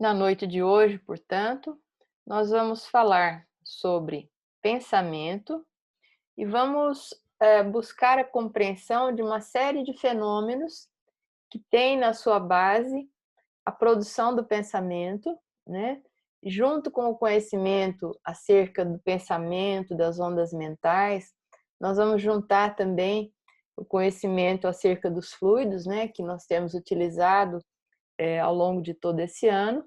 Na noite de hoje, portanto, nós vamos falar sobre pensamento e vamos buscar a compreensão de uma série de fenômenos que tem na sua base a produção do pensamento, né? Junto com o conhecimento acerca do pensamento, das ondas mentais, nós vamos juntar também o conhecimento acerca dos fluidos, né? Que nós temos utilizado ao longo de todo esse ano.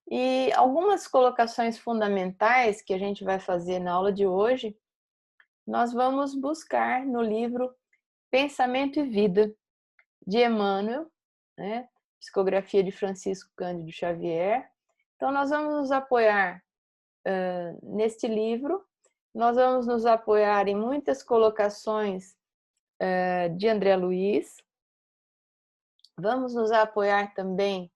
E algumas colocações fundamentais que a gente vai fazer na aula de hoje, nós vamos buscar no livro Pensamento e Vida, de Emmanuel, né? Psicografia de Francisco Cândido Xavier. Então, nós vamos nos apoiar neste livro, nós vamos nos apoiar em muitas colocações de André Luiz, vamos nos apoiar também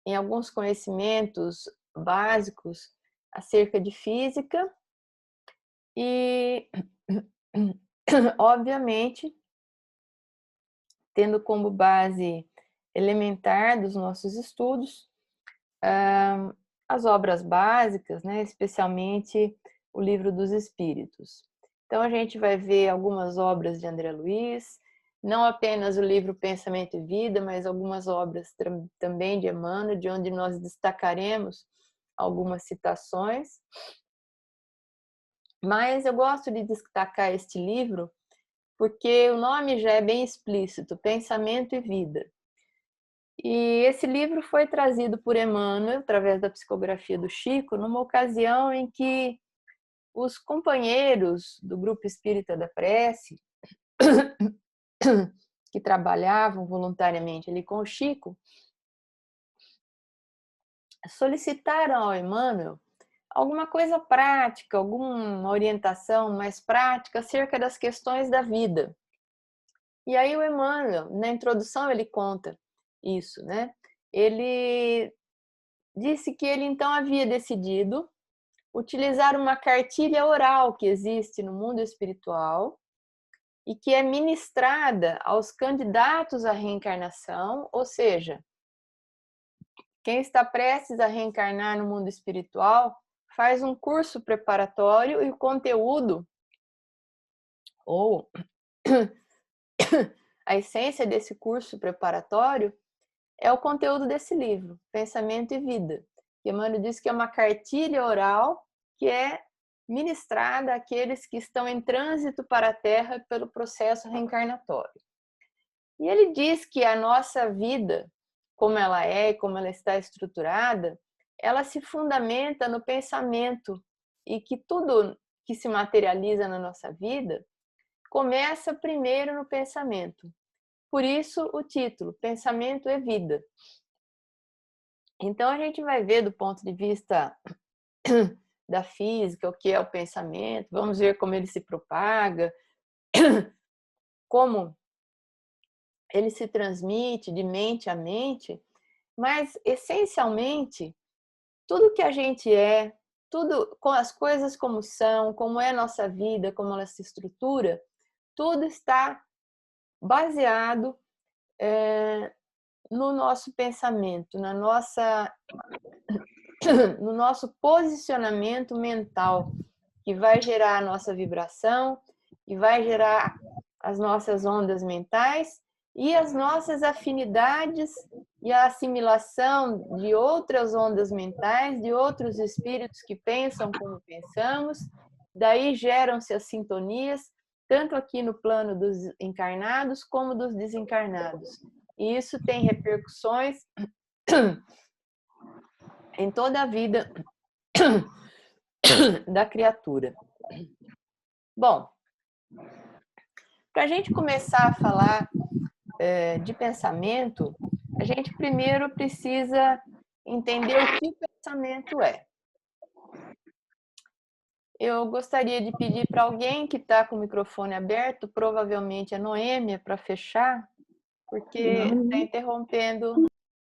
em alguns conhecimentos básicos acerca de física e, obviamente, tendo como base elementar dos nossos estudos as obras básicas, né, especialmente o Livro dos Espíritos. Então, a gente vai ver algumas obras de André Luiz, não apenas o livro Pensamento e Vida, mas algumas obras também de Emmanuel, de onde nós destacaremos algumas citações. Mas eu gosto de destacar este livro porque o nome já é bem explícito, Pensamento e Vida. E esse livro foi trazido por Emmanuel, através da psicografia do Chico, numa ocasião em que os companheiros do Grupo Espírita da Prece, que trabalhavam voluntariamente ali com o Chico, solicitaram ao Emmanuel alguma coisa prática, alguma orientação mais prática acerca das questões da vida. E aí o Emmanuel, na introdução, ele conta isso, né? Ele disse que ele então havia decidido utilizar uma cartilha oral que existe no mundo espiritual e que é ministrada aos candidatos à reencarnação, ou seja, quem está prestes a reencarnar no mundo espiritual faz um curso preparatório e o conteúdo, ou a essência desse curso preparatório, é o conteúdo desse livro, Pensamento e Vida. Emmanuel diz que é uma cartilha oral que é ministrada àqueles que estão em trânsito para a Terra pelo processo reencarnatório. E ele diz que a nossa vida, como ela é, como ela está estruturada, ela se fundamenta no pensamento e que tudo que se materializa na nossa vida começa primeiro no pensamento. Por isso o título, Pensamento e Vida. Então a gente vai ver do ponto de vista da física, o que é o pensamento, vamos ver como ele se propaga, como ele se transmite de mente a mente, mas essencialmente tudo que a gente é, tudo, as coisas como são, como é a nossa vida, como ela se estrutura, tudo está baseado no nosso pensamento, no nosso posicionamento mental, que vai gerar a nossa vibração, que vai gerar as nossas ondas mentais e as nossas afinidades e a assimilação de outras ondas mentais, de outros espíritos que pensam como pensamos, daí geram-se as sintonias, tanto aqui no plano dos encarnados como dos desencarnados. E isso tem repercussões em toda a vida da criatura. Bom, para a gente começar a falar de pensamento, a gente primeiro precisa entender o que o pensamento é. Eu gostaria de pedir para alguém que está com o microfone aberto, provavelmente a Noêmia, para fechar, porque está interrompendo.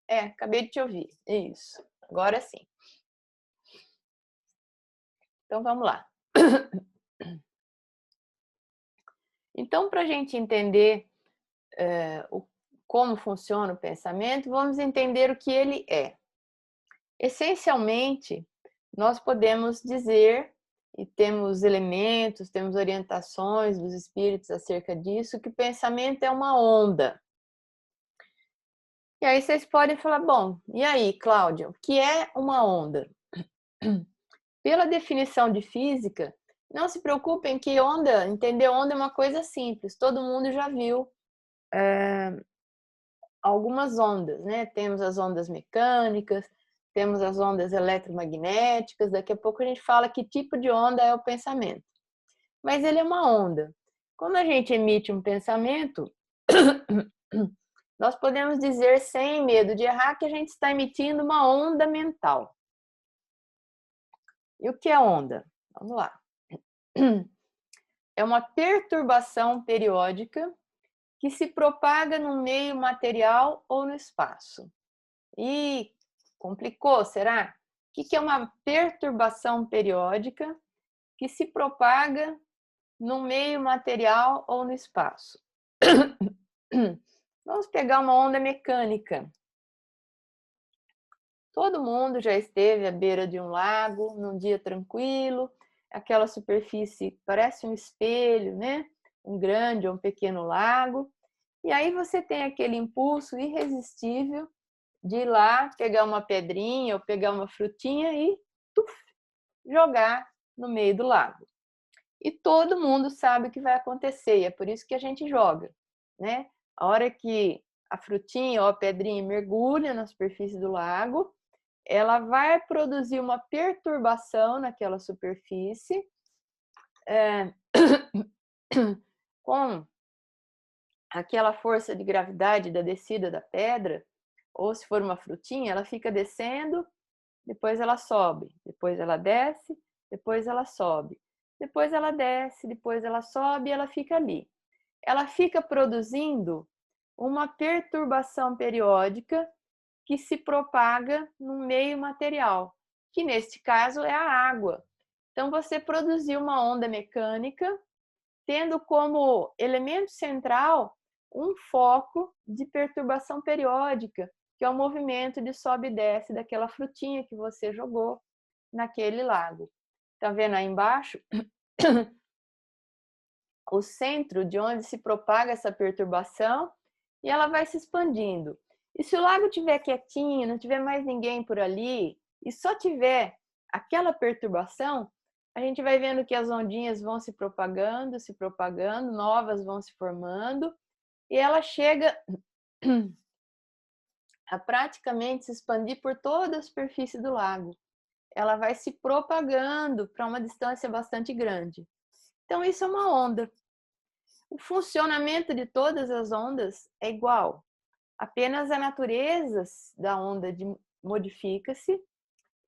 Acabei de te ouvir. Isso, agora sim. Então vamos lá. Então, para a gente entender como funciona o pensamento, vamos entender o que ele é. Essencialmente, nós podemos dizer, e temos elementos, temos orientações dos espíritos acerca disso, que o pensamento é uma onda. E aí vocês podem falar, bom, e aí, Cláudia, o que é uma onda? Pela definição de física, não se preocupem que onda, entender onda é uma coisa simples, todo mundo já viu algumas ondas, né? Temos as ondas mecânicas, temos as ondas eletromagnéticas, daqui a pouco a gente fala que tipo de onda é o pensamento. Mas ele é uma onda. Quando a gente emite um pensamento, nós podemos dizer sem medo de errar que a gente está emitindo uma onda mental. E o que é onda? Vamos lá. É uma perturbação periódica que se propaga no meio material ou no espaço. E complicou, será? O que é uma perturbação periódica que se propaga no meio material ou no espaço? Vamos pegar uma onda mecânica. Todo mundo já esteve à beira de um lago, num dia tranquilo, aquela superfície parece um espelho, né? Um grande ou um pequeno lago. E aí você tem aquele impulso irresistível de ir lá, pegar uma pedrinha ou pegar uma frutinha e tuf, jogar no meio do lago. E todo mundo sabe o que vai acontecer, e é por isso que a gente joga, né? A hora que a frutinha ou a pedrinha mergulha na superfície do lago, ela vai produzir uma perturbação naquela superfície, com aquela força de gravidade da descida da pedra, ou se for uma frutinha, ela fica descendo, depois ela sobe, depois ela desce, depois ela sobe, depois ela desce, depois ela sobe e ela fica ali. Ela fica produzindo uma perturbação periódica que se propaga no meio material, que neste caso é a água. Então você produziu uma onda mecânica, tendo como elemento central um foco de perturbação periódica, que é o movimento de sobe e desce daquela frutinha que você jogou naquele lago. Tá vendo aí embaixo? O centro de onde se propaga essa perturbação e ela vai se expandindo. E se o lago estiver quietinho, não tiver mais ninguém por ali e só tiver aquela perturbação, a gente vai vendo que as ondinhas vão se propagando, novas vão se formando e ela chega a praticamente se expandir por toda a superfície do lago. Ela vai se propagando para uma distância bastante grande. Então, isso é uma onda. O funcionamento de todas as ondas é igual, apenas a natureza da onda modifica-se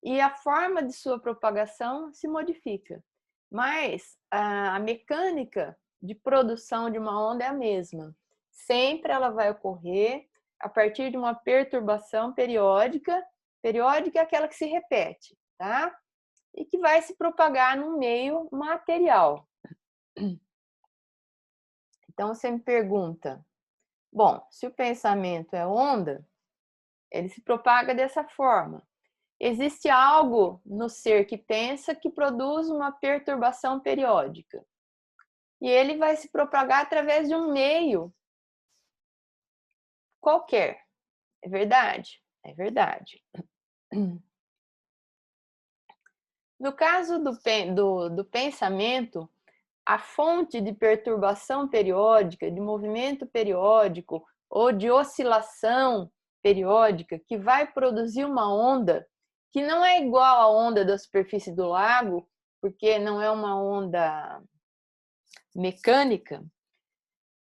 e a forma de sua propagação se modifica. Mas a mecânica de produção de uma onda é a mesma. Sempre ela vai ocorrer a partir de uma perturbação periódica. Periódica é aquela que se repete, tá? E que vai se propagar no meio material. Então você me pergunta, bom, se o pensamento é onda, ele se propaga dessa forma. Existe algo no ser que pensa que produz uma perturbação periódica. E ele vai se propagar através de um meio qualquer. É verdade? É verdade. No caso do pensamento, a fonte de perturbação periódica, de movimento periódico ou de oscilação periódica que vai produzir uma onda que não é igual à onda da superfície do lago, porque não é uma onda mecânica.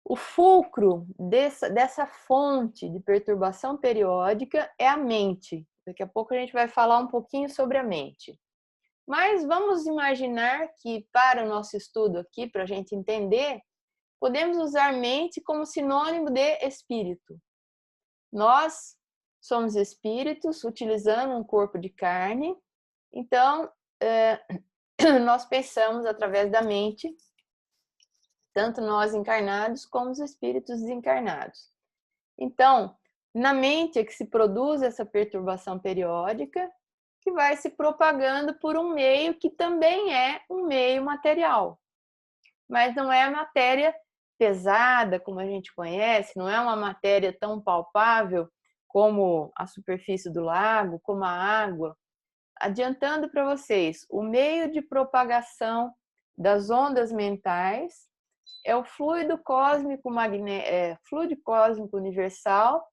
O fulcro dessa fonte de perturbação periódica é a mente. Daqui a pouco a gente vai falar um pouquinho sobre a mente. Mas vamos imaginar que, para o nosso estudo aqui, para a gente entender, podemos usar mente como sinônimo de espírito. Nós somos espíritos utilizando um corpo de carne, então nós pensamos através da mente, tanto nós encarnados como os espíritos desencarnados. Então, na mente é que se produz essa perturbação periódica, que vai se propagando por um meio que também é um meio material. Mas não é a matéria pesada, como a gente conhece, não é uma matéria tão palpável como a superfície do lago, como a água. Adiantando para vocês, o meio de propagação das ondas mentais é o fluido cósmico fluido cósmico universal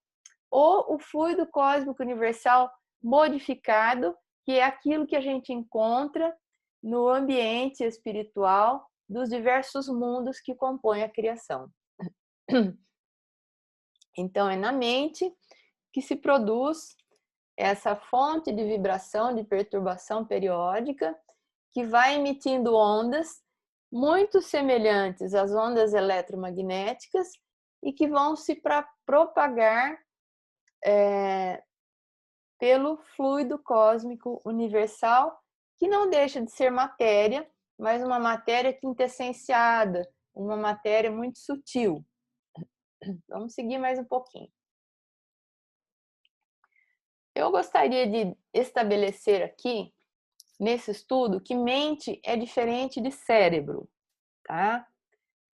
ou o fluido cósmico universal modificado, que é aquilo que a gente encontra no ambiente espiritual dos diversos mundos que compõem a criação. Então, é na mente que se produz essa fonte de vibração, de perturbação periódica, que vai emitindo ondas muito semelhantes às ondas eletromagnéticas e que vão se propagar pelo fluido cósmico universal, que não deixa de ser matéria, mas uma matéria quintessenciada, uma matéria muito sutil. Vamos seguir mais um pouquinho. Eu gostaria de estabelecer aqui, nesse estudo, que mente é diferente de cérebro, tá?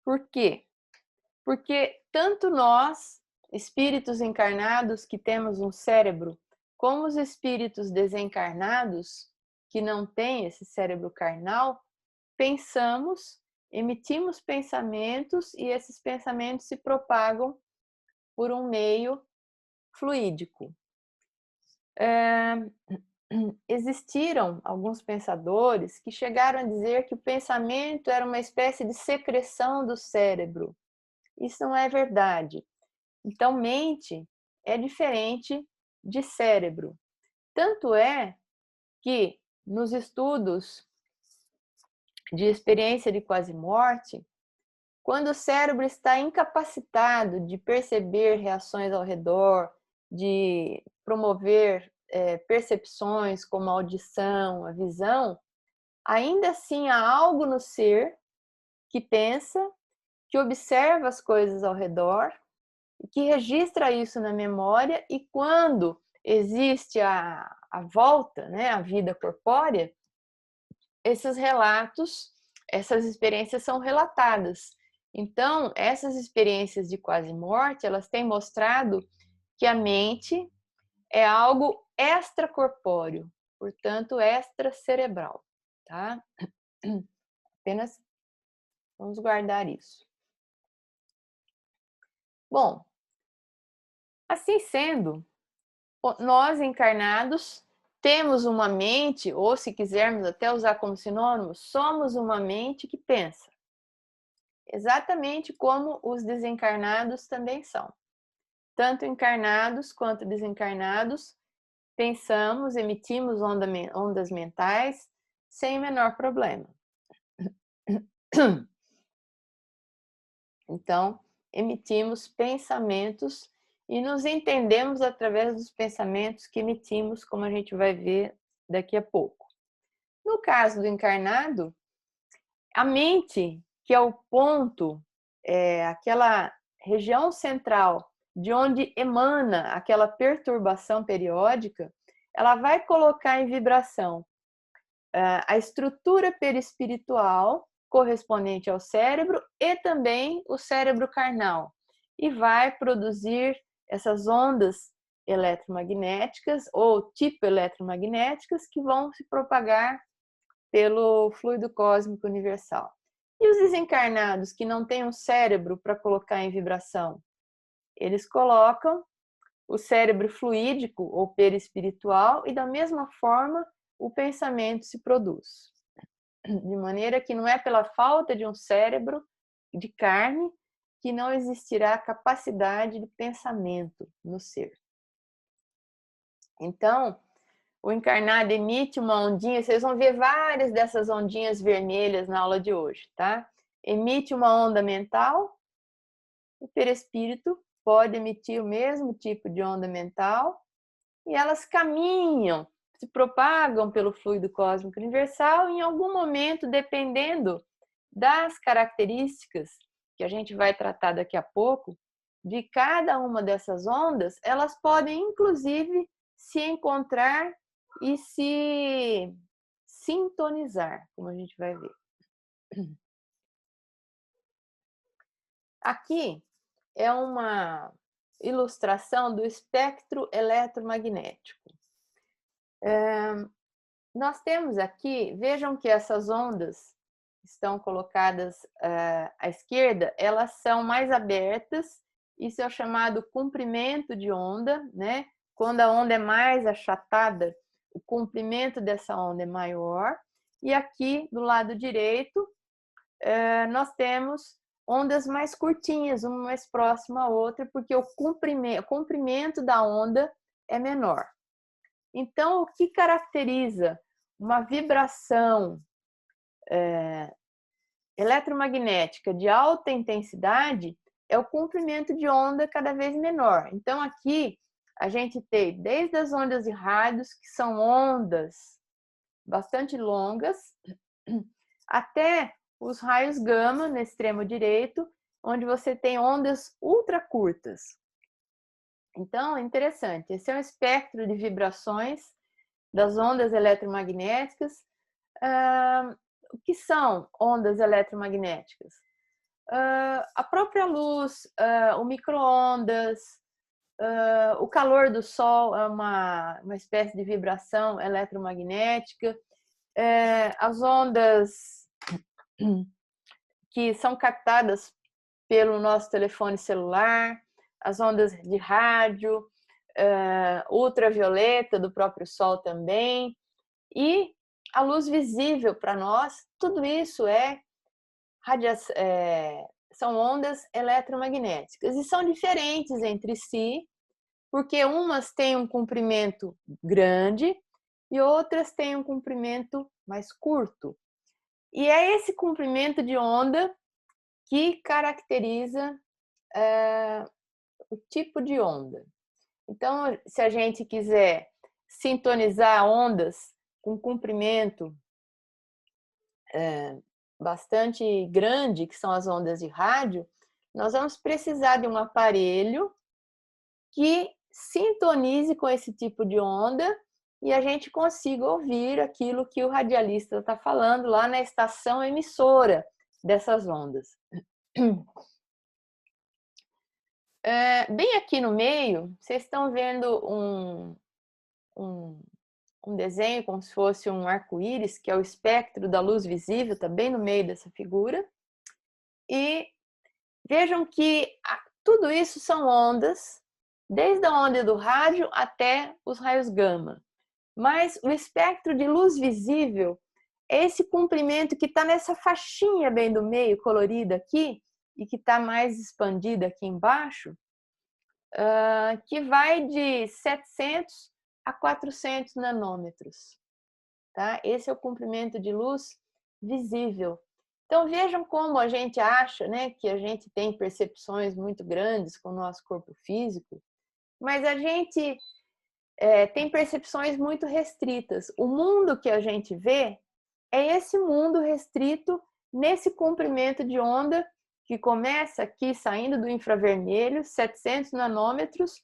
Por quê? Porque tanto nós, espíritos encarnados que temos um cérebro, como os espíritos desencarnados, que não têm esse cérebro carnal, pensamos, emitimos pensamentos e esses pensamentos se propagam por um meio fluídico. Existiram alguns pensadores que chegaram a dizer que o pensamento era uma espécie de secreção do cérebro. Isso não é verdade. Então, mente é diferente de cérebro. Tanto é que nos estudos de experiência de quase morte, quando o cérebro está incapacitado de perceber reações ao redor, de promover percepções como a audição, a visão, ainda assim há algo no ser que pensa, que observa as coisas ao redor, que registra isso na memória, e quando existe a volta, né, a vida corpórea, esses relatos, essas experiências são relatadas. Então, essas experiências de quase morte, elas têm mostrado que a mente é algo extracorpóreo, portanto, extracerebral, tá? Apenas vamos guardar isso. Bom, assim sendo, nós encarnados temos uma mente, ou se quisermos até usar como sinônimo, somos uma mente que pensa. Exatamente como os desencarnados também são. Tanto encarnados quanto desencarnados, pensamos, emitimos ondas mentais sem o menor problema. Então, emitimos pensamentos e nos entendemos através dos pensamentos que emitimos, como a gente vai ver daqui a pouco. No caso do encarnado, a mente, que é o ponto, aquela região central de onde emana aquela perturbação periódica, ela vai colocar em vibração a estrutura perispiritual correspondente ao cérebro e também o cérebro carnal, e vai produzir essas ondas eletromagnéticas ou tipo eletromagnéticas que vão se propagar pelo fluido cósmico universal. E os desencarnados que não têm um cérebro para colocar em vibração, eles colocam o cérebro fluídico ou perispiritual, e da mesma forma o pensamento se produz. De maneira que não é pela falta de um cérebro de carne que não existirá capacidade de pensamento no ser. Então, o encarnado emite uma ondinha, vocês vão ver várias dessas ondinhas vermelhas na aula de hoje, tá? Emite uma onda mental, o perispírito pode emitir o mesmo tipo de onda mental, e elas caminham, se propagam pelo fluido cósmico universal, e em algum momento, dependendo das características que a gente vai tratar daqui a pouco, de cada uma dessas ondas, elas podem, inclusive, se encontrar e se sintonizar, como a gente vai ver. Aqui é uma ilustração do espectro eletromagnético. Nós temos aqui, vejam que essas ondas estão colocadas à esquerda, elas são mais abertas, isso é o chamado comprimento de onda, né? Quando a onda é mais achatada, o comprimento dessa onda é maior. E aqui, do lado direito, nós temos ondas mais curtinhas, uma mais próxima à outra, porque o comprimento da onda é menor. Então, o que caracteriza uma vibração eletromagnética de alta intensidade é o comprimento de onda cada vez menor. Então, aqui a gente tem desde as ondas de rádios, que são ondas bastante longas, até os raios gama, no extremo direito, onde você tem ondas ultra curtas. Então, é interessante. Esse é um espectro de vibrações das ondas eletromagnéticas. O que são ondas eletromagnéticas? A própria luz, o micro-ondas, o calor do sol é uma espécie de vibração eletromagnética. As ondas que são captadas pelo nosso telefone celular, as ondas de rádio, ultravioleta do próprio sol também, e a luz visível para nós, tudo isso são ondas eletromagnéticas e são diferentes entre si, porque umas têm um comprimento grande e outras têm um comprimento mais curto. E é esse comprimento de onda que caracteriza o tipo de onda. Então, se a gente quiser sintonizar ondas com comprimento bastante grande, que são as ondas de rádio, nós vamos precisar de um aparelho que sintonize com esse tipo de onda e a gente consiga ouvir aquilo que o radialista está falando lá na estação emissora dessas ondas. Bem aqui no meio, vocês estão vendo um desenho como se fosse um arco-íris, que é o espectro da luz visível, está bem no meio dessa figura. E vejam que tudo isso são ondas, desde a onda do rádio até os raios gama. Mas o espectro de luz visível é esse comprimento que está nessa faixinha bem do meio, colorida aqui, e que está mais expandida aqui embaixo, que vai de 700 a 400 nanômetros. Tá? Esse é o comprimento de luz visível. Então, vejam como a gente acha, né, que a gente tem percepções muito grandes com o nosso corpo físico, mas a gente tem percepções muito restritas. O mundo que a gente vê é esse mundo restrito nesse comprimento de onda que começa aqui saindo do infravermelho, 700 nanômetros,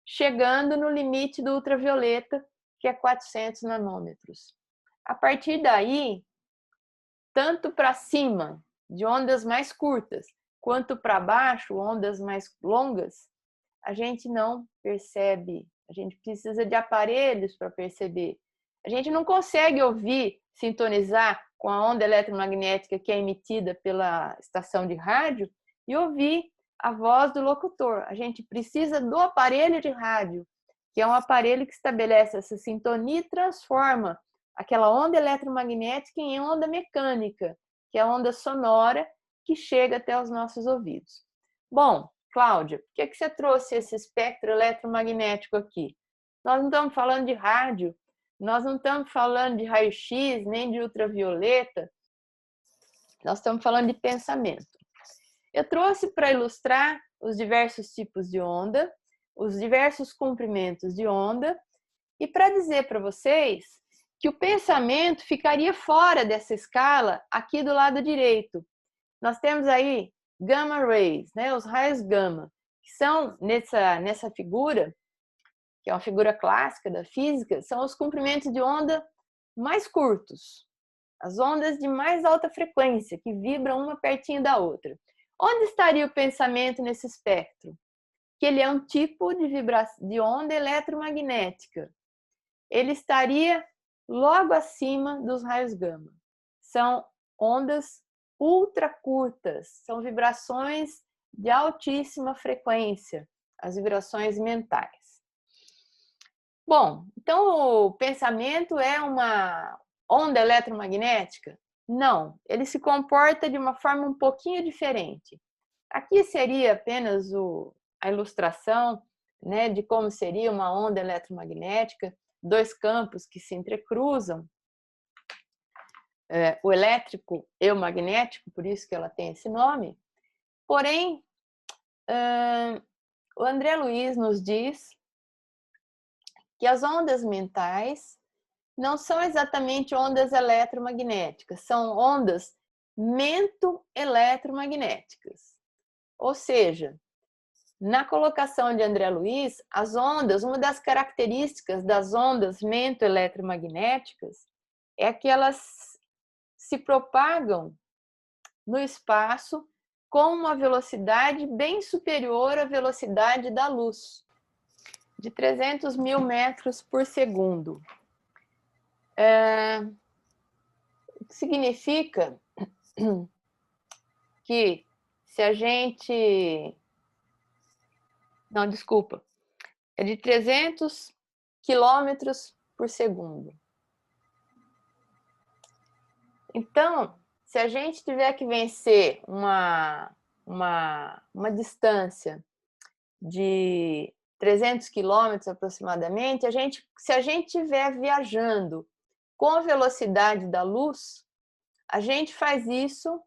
chegando no limite do ultravioleta, que é 400 nanômetros. A partir daí, tanto para cima, de ondas mais curtas, quanto para baixo, ondas mais longas, a gente não percebe. A gente precisa de aparelhos para perceber. A gente não consegue ouvir, sintonizar com a onda eletromagnética que é emitida pela estação de rádio e ouvir a voz do locutor. A gente precisa do aparelho de rádio, que é um aparelho que estabelece essa sintonia e transforma aquela onda eletromagnética em onda mecânica, que é a onda sonora que chega até os nossos ouvidos. Bom, Cláudia, por que você trouxe esse espectro eletromagnético aqui? Nós não estamos falando de rádio, nós não estamos falando de raio-x, nem de ultravioleta, nós estamos falando de pensamento. Eu trouxe para ilustrar os diversos tipos de onda, os diversos comprimentos de onda, e para dizer para vocês que o pensamento ficaria fora dessa escala aqui do lado direito. Nós temos aí gamma rays, né, os raios gama, que são nessa figura, que é uma figura clássica da física, são os comprimentos de onda mais curtos, as ondas de mais alta frequência, que vibram uma pertinho da outra. Onde estaria o pensamento nesse espectro? Que ele é um tipo de onda eletromagnética. Ele estaria logo acima dos raios gama. São ondas ultra curtas, são vibrações de altíssima frequência, as vibrações mentais. Bom, então o pensamento é uma onda eletromagnética? Não, ele se comporta de uma forma um pouquinho diferente. Aqui seria apenas a ilustração, né, de como seria uma onda eletromagnética, dois campos que se entrecruzam, o elétrico e o magnético, por isso que ela tem esse nome. Porém, o André Luiz nos diz que as ondas mentais não são exatamente ondas eletromagnéticas, são ondas mento-eletromagnéticas. Ou seja, na colocação de André Luiz, as ondas, uma das características das ondas mento-eletromagnéticas é que elas se propagam no espaço com uma velocidade bem superior à velocidade da luz, de 300 mil metros por segundo. Significa que se a gente... Não, desculpa. É de 300 quilômetros por segundo. Então, se a gente tiver que vencer uma distância de 300 quilômetros aproximadamente, se a gente estiver viajando com a velocidade da luz, a gente faz isso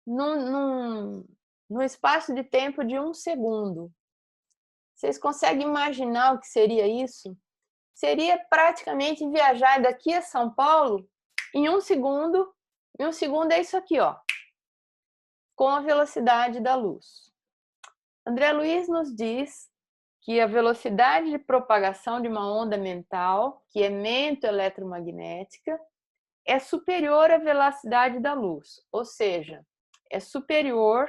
num espaço de tempo de 1 segundo. Vocês conseguem imaginar o que seria isso? Seria praticamente viajar daqui a São Paulo em 1 segundo. Em 1 segundo é isso aqui, ó, com a velocidade da luz. André Luiz nos diz que a velocidade de propagação de uma onda mental, que é mento-eletromagnética, é superior à velocidade da luz, ou seja, é superior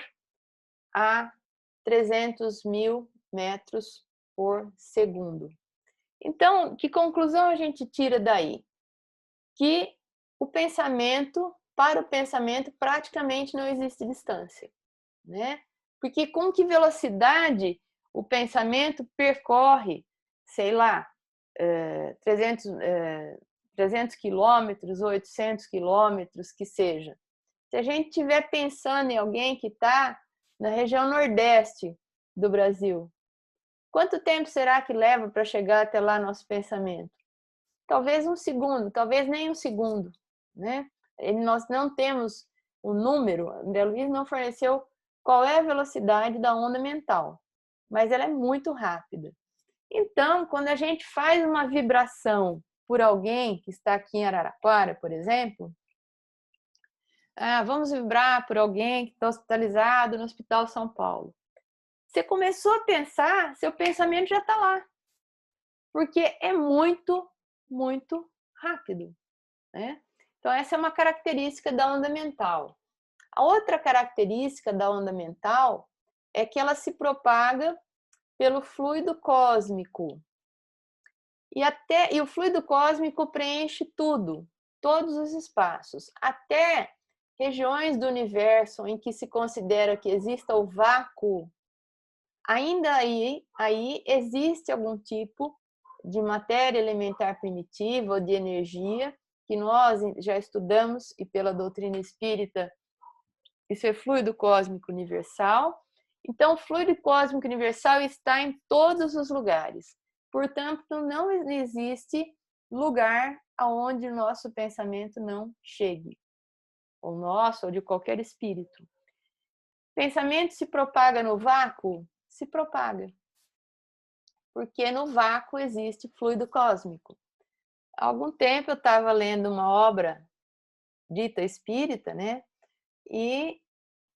a 300 mil metros por segundo. Então, que conclusão a gente tira daí? Que para o pensamento, praticamente não existe distância, né? Porque com que velocidade o pensamento percorre, sei lá, 300 quilômetros, 800 quilômetros, que seja. Se a gente estiver pensando em alguém que está na região nordeste do Brasil, quanto tempo será que leva para chegar até lá nosso pensamento? Talvez 1 segundo, talvez nem 1 segundo, né? Nós não temos o número, André Luiz não forneceu qual é a velocidade da onda mental, mas ela é muito rápida. Então, quando a gente faz uma vibração por alguém que está aqui em Araraquara, por exemplo, vamos vibrar por alguém que está hospitalizado no Hospital São Paulo. Você começou a pensar, seu pensamento já está lá, porque é muito, muito rápido, né? Então, essa é uma característica da onda mental. A outra característica da onda mental é que ela se propaga pelo fluido cósmico. E o fluido cósmico preenche tudo, todos os espaços, até regiões do universo em que se considera que exista o vácuo. Ainda aí existe algum tipo de matéria elementar primitiva ou de energia que nós já estudamos, e pela doutrina espírita isso é fluido cósmico universal. Então, o fluido cósmico universal está em todos os lugares. Portanto, não existe lugar aonde o nosso pensamento não chegue, ou nosso, ou de qualquer espírito. Pensamento se propaga no vácuo? Se propaga. Porque no vácuo existe fluido cósmico. Há algum tempo eu estava lendo uma obra dita espírita, né? E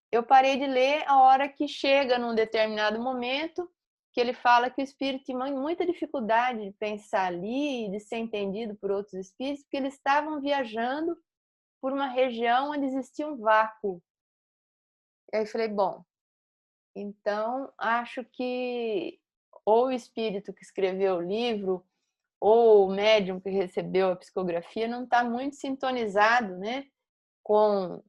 eu parei de ler a hora que chega num determinado momento que ele fala que o espírito tinha muita dificuldade de pensar ali, de ser entendido por outros espíritos, porque eles estavam viajando por uma região onde existia um vácuo. E aí eu falei, bom, então acho que ou o espírito que escreveu o livro, ou o médium que recebeu a psicografia não está muito sintonizado, né, com,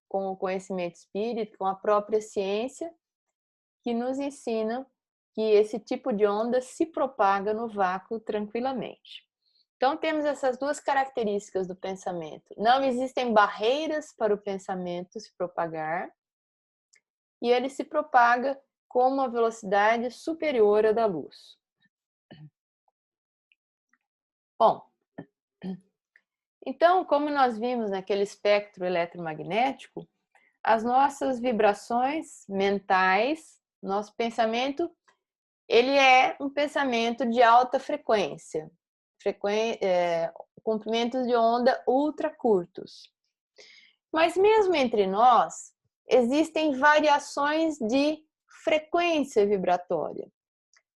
com o conhecimento espírita, com a própria ciência, que nos ensina que esse tipo de onda se propaga no vácuo tranquilamente. Então, temos essas duas características do pensamento. Não existem barreiras para o pensamento se propagar, e ele se propaga com uma velocidade superior à da luz. Bom, então, como nós vimos naquele espectro eletromagnético, as nossas vibrações mentais, nosso pensamento, ele é um pensamento de alta frequência, comprimentos de onda ultra curtos. Mas mesmo entre nós, existem variações de frequência vibratória.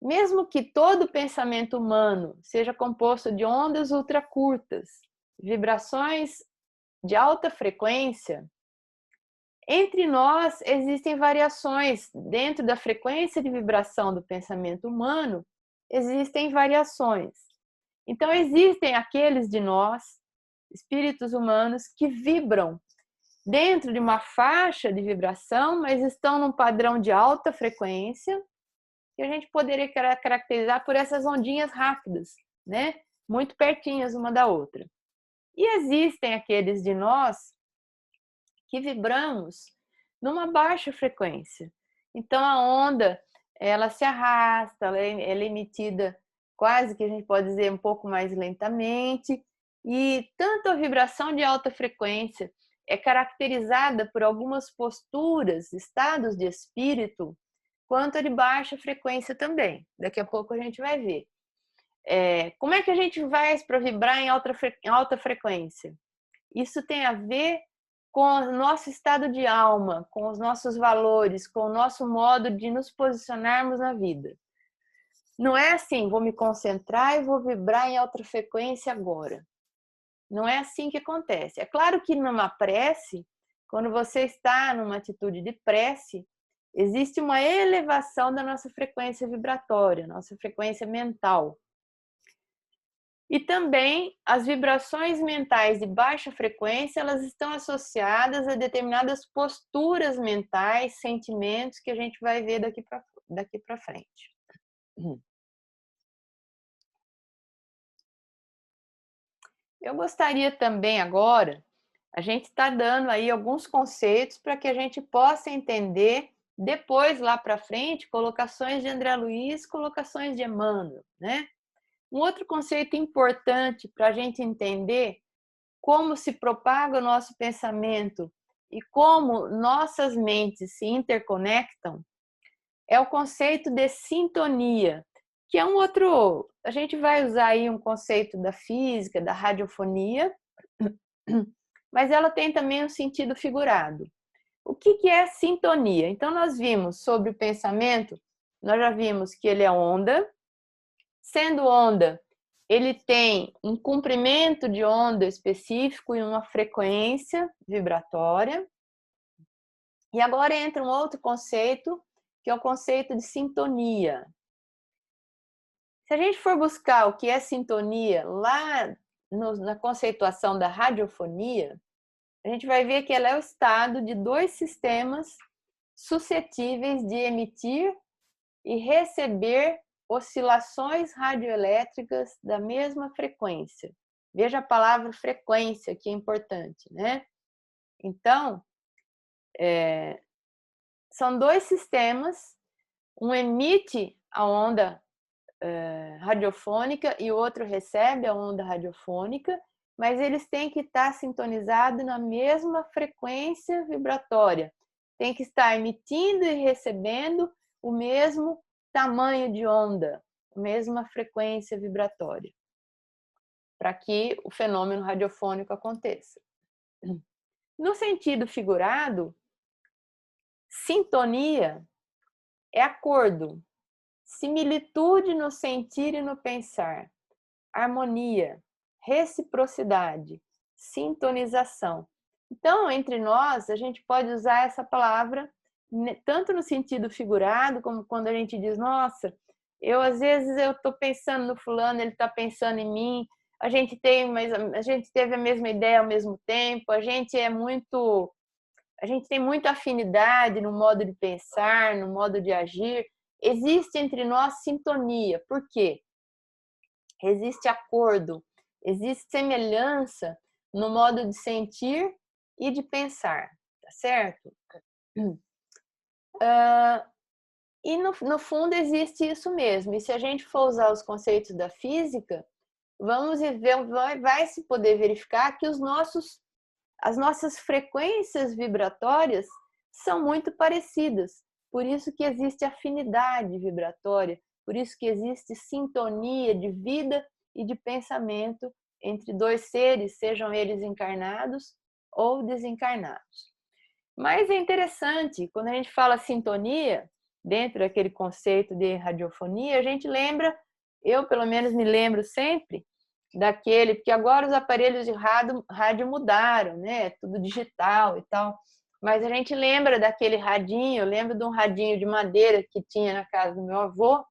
Mesmo que todo pensamento humano seja composto de ondas ultracurtas, vibrações de alta frequência, entre nós existem variações. Dentro da frequência de vibração do pensamento humano, existem variações. Então, existem aqueles de nós, espíritos humanos, que vibram dentro de uma faixa de vibração, mas estão num padrão de alta frequência, que a gente poderia caracterizar por essas ondinhas rápidas, né? Muito pertinhas uma da outra. E existem aqueles de nós que vibramos numa baixa frequência. Então a onda, ela se arrasta, ela é emitida quase que a gente pode dizer um pouco mais lentamente, e tanto a vibração de alta frequência é caracterizada por algumas posturas, estados de espírito, quanto a de baixa frequência também. Daqui a pouco a gente vai ver. Como é que a gente faz para vibrar em alta frequência? Isso tem a ver com o nosso estado de alma, com os nossos valores, com o nosso modo de nos posicionarmos na vida. Não é assim, vou me concentrar e vou vibrar em alta frequência agora. Não é assim que acontece. É claro que numa prece, quando você está numa atitude de prece, existe uma elevação da nossa frequência vibratória, nossa frequência mental. E também as vibrações mentais de baixa frequência, elas estão associadas a determinadas posturas mentais, sentimentos que a gente vai ver daqui para frente. Eu gostaria também agora, a gente está dando aí alguns conceitos para que a gente possa entender depois, lá para frente, colocações de André Luiz, colocações de Emmanuel, né? Um outro conceito importante para a gente entender como se propaga o nosso pensamento e como nossas mentes se interconectam é o conceito de sintonia, que é um outro. A gente vai usar aí um conceito da física, da radiofonia, mas ela tem também um sentido figurado. O que é sintonia? Então, nós vimos sobre o pensamento, nós já vimos que ele é onda, sendo onda, ele tem um comprimento de onda específico e uma frequência vibratória. E agora entra um outro conceito, que é o conceito de sintonia. Se a gente for buscar o que é sintonia lá na conceituação da radiofonia, a gente vai ver que ela é o estado de dois sistemas suscetíveis de emitir e receber oscilações radioelétricas da mesma frequência. Veja a palavra frequência, que é importante, né? Então, são dois sistemas, um emite a onda radiofônica e o outro recebe a onda radiofônica, mas eles têm que estar sintonizados na mesma frequência vibratória. Tem que estar emitindo e recebendo o mesmo tamanho de onda, a mesma frequência vibratória, para que o fenômeno radiofônico aconteça. No sentido figurado, sintonia é acordo. similitude no sentir e no pensar, harmonia, reciprocidade, sintonização. Então, entre nós, a gente pode usar essa palavra tanto no sentido figurado, como quando a gente diz, nossa, às vezes eu estou pensando no fulano, ele está pensando em mim, a gente teve a mesma ideia ao mesmo tempo, a gente tem muita afinidade no modo de pensar, no modo de agir. Existe entre nós sintonia. Por quê? Existe acordo, existe semelhança no modo de sentir e de pensar, tá certo? E no fundo existe isso mesmo. E se a gente for usar os conceitos da física, vamos ver, vai se poder verificar que as nossas frequências vibratórias são muito parecidas. Por isso que existe afinidade vibratória, por isso que existe sintonia de vida e de pensamento entre dois seres, sejam eles encarnados ou desencarnados. Mas é interessante, quando a gente fala sintonia, dentro daquele conceito de radiofonia, a gente lembra, eu pelo menos me lembro sempre, porque agora os aparelhos de rádio mudaram, né? Tudo digital e tal. Mas a gente lembra daquele radinho, eu lembro de um radinho de madeira que tinha na casa do meu avô,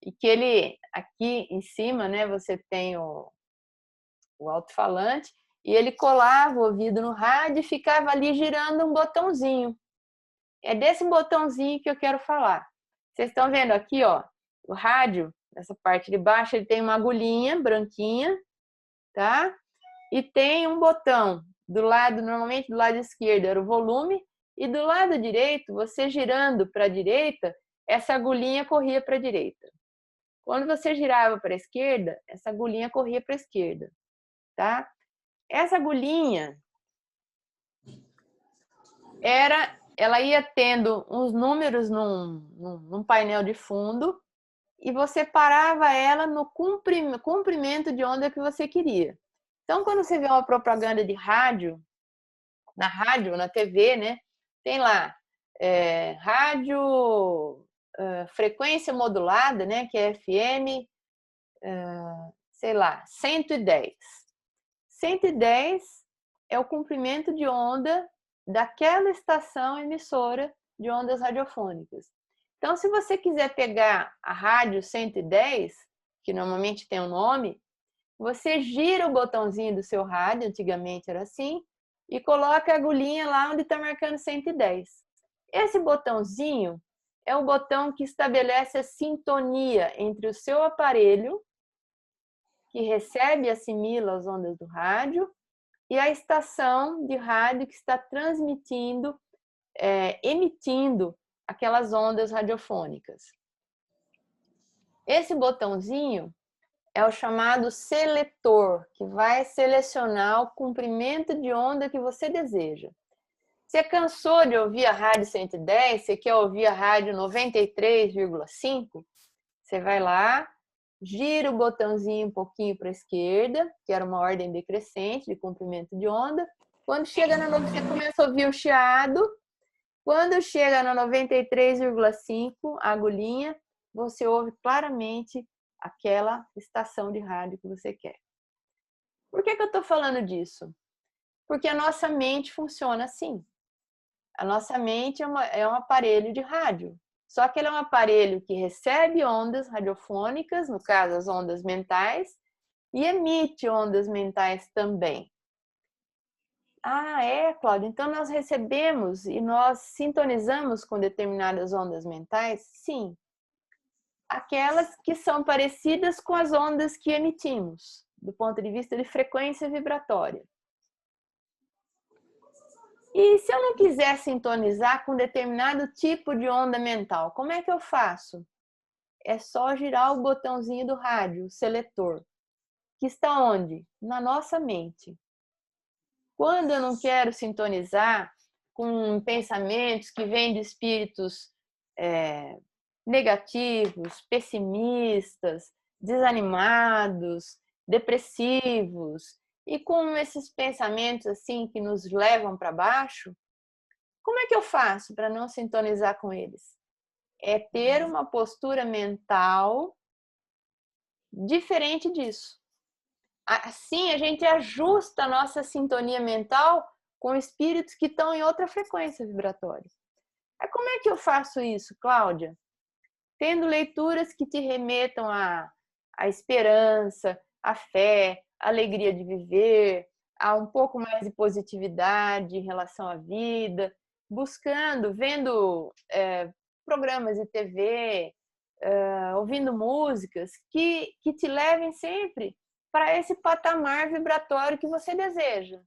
e que ele, aqui em cima, né, você tem o alto-falante, e ele colava o ouvido no rádio e ficava ali girando um botãozinho. É desse botãozinho que eu quero falar. Vocês estão vendo aqui, ó, o rádio, nessa parte de baixo, ele tem uma agulhinha branquinha, tá? E tem um botão do lado, normalmente do lado esquerdo era o volume, e do lado direito, você girando para a direita, essa agulhinha corria para a direita. Quando você girava para a esquerda, essa agulhinha corria para a esquerda, tá? Essa agulhinha ela ia tendo uns números num painel de fundo e você parava ela no comprimento de onda que você queria. Então, quando você vê uma propaganda de rádio, na TV, né? Tem lá rádio frequência modulada, né? Que é FM, sei lá, 110. 110 é o comprimento de onda daquela estação emissora de ondas radiofônicas. Então, se você quiser pegar a rádio 110, que normalmente tem um nome, você gira o botãozinho do seu rádio, antigamente era assim, e coloca a agulhinha lá onde está marcando 110. Esse botãozinho é o botão que estabelece a sintonia entre o seu aparelho, que recebe e assimila as ondas do rádio, e a estação de rádio que está transmitindo, emitindo aquelas ondas radiofônicas. Esse botãozinho é o chamado seletor, que vai selecionar o comprimento de onda que você deseja. Você cansou de ouvir a rádio 110, você quer ouvir a rádio 93,5? Você vai lá, gira o botãozinho um pouquinho para a esquerda, que era uma ordem decrescente de comprimento de onda. Quando chega você começa a ouvir o chiado. Quando chega na 93,5, a agulhinha, você ouve claramente aquela estação de rádio que você quer. Por que eu estou falando disso? Porque a nossa mente funciona assim. A nossa mente é um aparelho de rádio. Só que ele é um aparelho que recebe ondas radiofônicas, no caso as ondas mentais, e emite ondas mentais também. Ah, Cláudia, então nós recebemos e nós sintonizamos com determinadas ondas mentais? Sim. Aquelas que são parecidas com as ondas que emitimos, do ponto de vista de frequência vibratória. E se eu não quiser sintonizar com determinado tipo de onda mental, como é que eu faço? É só girar o botãozinho do rádio, o seletor, que está onde? Na nossa mente. Quando eu não quero sintonizar com pensamentos que vêm de espíritos negativos, pessimistas, desanimados, depressivos, e com esses pensamentos assim que nos levam para baixo, como é que eu faço para não sintonizar com eles? é ter uma postura mental diferente disso. Assim, a gente ajusta a nossa sintonia mental com espíritos que estão em outra frequência vibratória. Como é que eu faço isso, Cláudia? Tendo leituras que te remetam à esperança, à fé, à alegria de viver, a um pouco mais de positividade em relação à vida, buscando, vendo programas de TV, ouvindo músicas que te levem sempre para esse patamar vibratório que você deseja,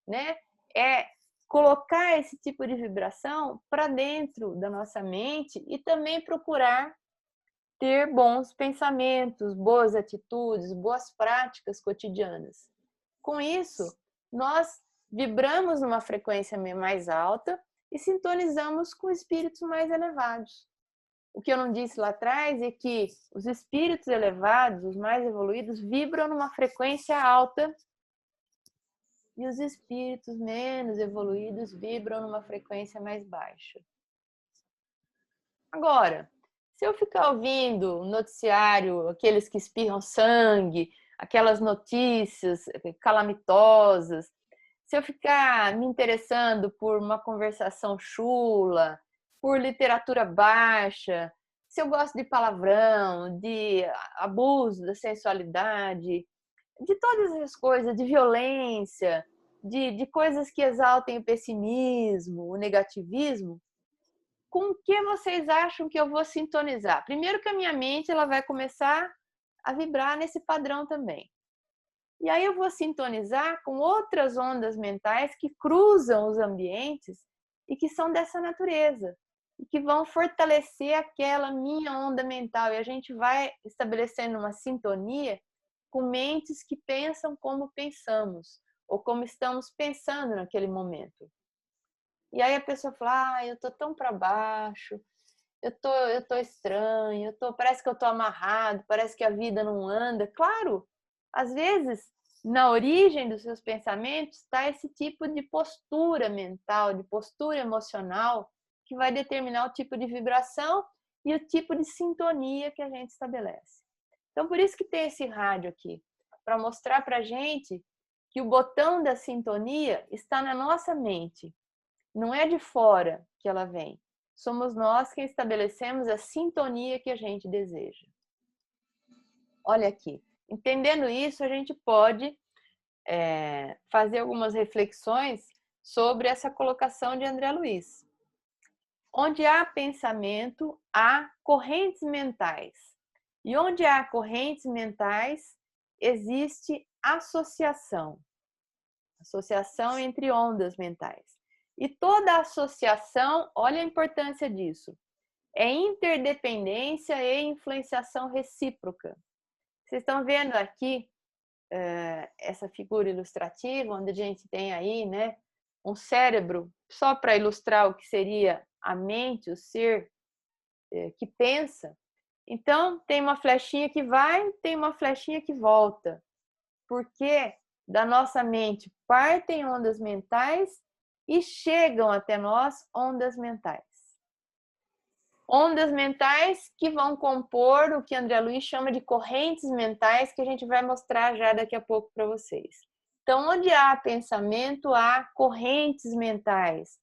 né? É colocar esse tipo de vibração para dentro da nossa mente e também procurar ter bons pensamentos, boas atitudes, boas práticas cotidianas. Com isso, nós vibramos numa frequência mais alta e sintonizamos com espíritos mais elevados. O que eu não disse lá atrás é que os espíritos elevados, os mais evoluídos, vibram numa frequência alta e os espíritos menos evoluídos vibram numa frequência mais baixa. Agora, se eu ficar ouvindo o noticiário, aqueles que espirram sangue, aquelas notícias calamitosas, se eu ficar me interessando por uma conversação chula, por literatura baixa, se eu gosto de palavrão, de abuso da sensualidade, de todas essas coisas, de violência, de coisas que exaltem o pessimismo, o negativismo, com o que vocês acham que eu vou sintonizar? Primeiro que a minha mente ela vai começar a vibrar nesse padrão também. E aí eu vou sintonizar com outras ondas mentais que cruzam os ambientes e que são dessa natureza e que vão fortalecer aquela minha onda mental. E a gente vai estabelecendo uma sintonia com mentes que pensam como pensamos ou como estamos pensando naquele momento. E aí a pessoa fala, eu tô tão para baixo, eu tô estranho, parece que eu tô amarrado, parece que a vida não anda. Claro, às vezes, na origem dos seus pensamentos está esse tipo de postura mental, de postura emocional, que vai determinar o tipo de vibração e o tipo de sintonia que a gente estabelece. Então, por isso que tem esse rádio aqui, para mostrar para a gente que o botão da sintonia está na nossa mente. Não é de fora que ela vem. Somos nós quem estabelecemos a sintonia que a gente deseja. Olha aqui. Entendendo isso, a gente pode fazer algumas reflexões sobre essa colocação de André Luiz. Onde há pensamento, há correntes mentais. E onde há correntes mentais, existe associação. Associação entre ondas mentais. E toda associação, olha a importância disso, é interdependência e influenciação recíproca. Vocês estão vendo aqui essa figura ilustrativa, onde a gente tem aí, né, um cérebro, só para ilustrar o que seria a mente, o ser que pensa. Então, tem uma flechinha que vai, tem uma flechinha que volta. Porque da nossa mente partem ondas mentais e chegam até nós ondas mentais. Ondas mentais que vão compor o que André Luiz chama de correntes mentais, que a gente vai mostrar já daqui a pouco para vocês. Então, onde há pensamento, há correntes mentais.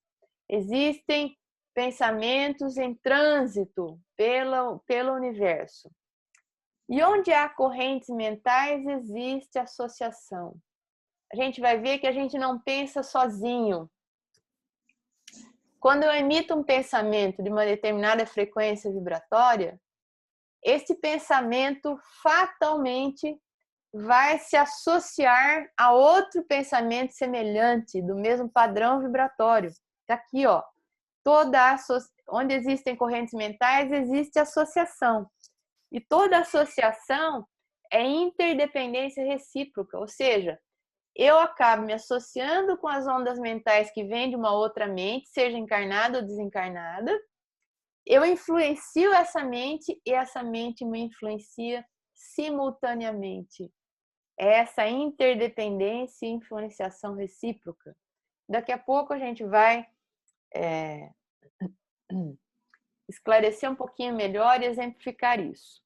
Existem pensamentos em trânsito pelo universo. E onde há correntes mentais, existe associação. A gente vai ver que a gente não pensa sozinho. Quando eu emito um pensamento de uma determinada frequência vibratória, esse pensamento fatalmente vai se associar a outro pensamento semelhante, do mesmo padrão vibratório. Está aqui, ó. Onde existem correntes mentais, existe associação. E toda associação é interdependência recíproca, ou seja, eu acabo me associando com as ondas mentais que vêm de uma outra mente, seja encarnada ou desencarnada. Eu influencio essa mente e essa mente me influencia simultaneamente. É essa interdependência e influenciação recíproca. Daqui a pouco a gente vai esclarecer um pouquinho melhor e exemplificar isso.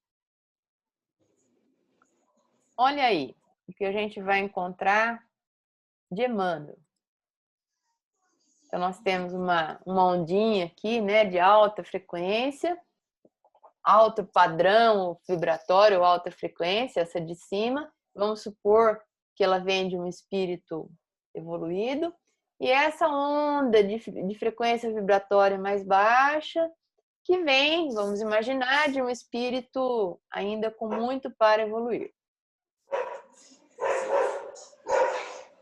Olha aí o que a gente vai encontrar de Emmanuel. Então, nós temos uma ondinha aqui, né, de alta frequência, alto padrão vibratório, alta frequência, essa de cima. Vamos supor que ela vem de um espírito evoluído. E essa onda de frequência vibratória mais baixa, que vem, vamos imaginar, de um espírito ainda com muito para evoluir.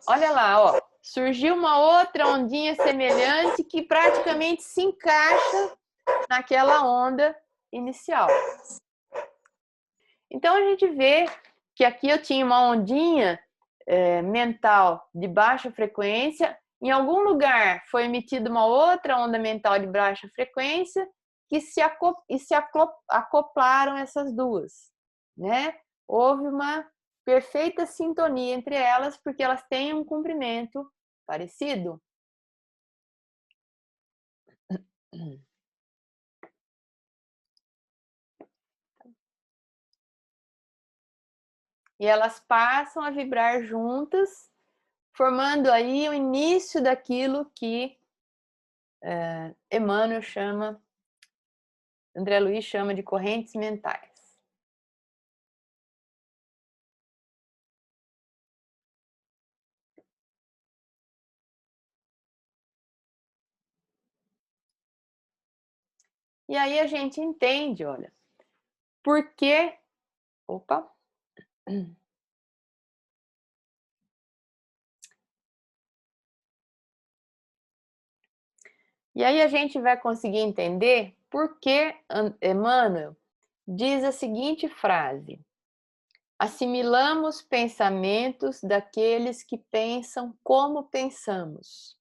Olha lá, ó, surgiu uma outra ondinha semelhante que praticamente se encaixa naquela onda inicial. Então a gente vê que aqui eu tinha uma ondinha mental de baixa frequência, em algum lugar foi emitida uma outra onda mental de baixa frequência que se acoplaram essas duas, né? Houve uma perfeita sintonia entre elas, porque elas têm um comprimento parecido. E elas passam a vibrar juntas, formando aí o início daquilo que Emmanuel chama, André Luiz chama de correntes mentais. E aí a gente entende, olha, por que... Opa! E aí a gente vai conseguir entender por que Emmanuel diz a seguinte frase: assimilamos pensamentos daqueles que pensam como pensamos.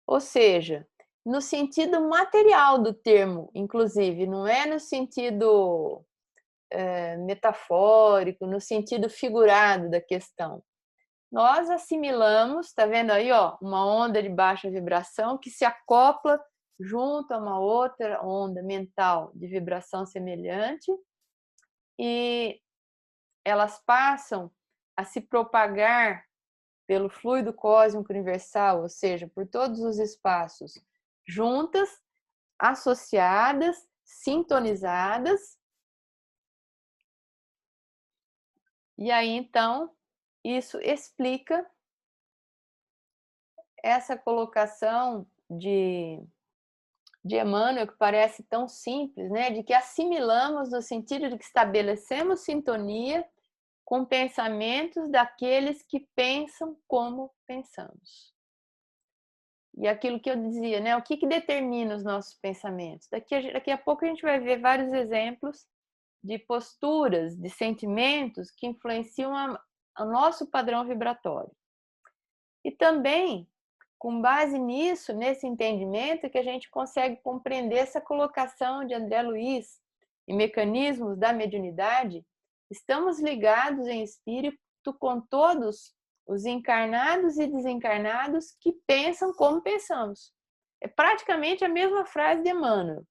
Ou seja, no sentido material do termo, inclusive, não é no sentido metafórico, no sentido figurado da questão. Nós assimilamos, está vendo aí, ó, uma onda de baixa vibração que se acopla junto a uma outra onda mental de vibração semelhante e elas passam a se propagar pelo fluido cósmico universal, ou seja, por todos os espaços, juntas, associadas, sintonizadas. E aí, então, isso explica essa colocação de Emmanuel, que parece tão simples, né? De que assimilamos no sentido de que estabelecemos sintonia com pensamentos daqueles que pensam como pensamos. E aquilo que eu dizia, né? O que determina os nossos pensamentos? Daqui a pouco a gente vai ver vários exemplos de posturas, de sentimentos que influenciam o nosso padrão vibratório. E também, com base nisso, nesse entendimento, que a gente consegue compreender essa colocação de André Luiz em mecanismos da mediunidade. Estamos ligados em espírito com todos os encarnados e desencarnados que pensam como pensamos. É praticamente a mesma frase de Emmanuel,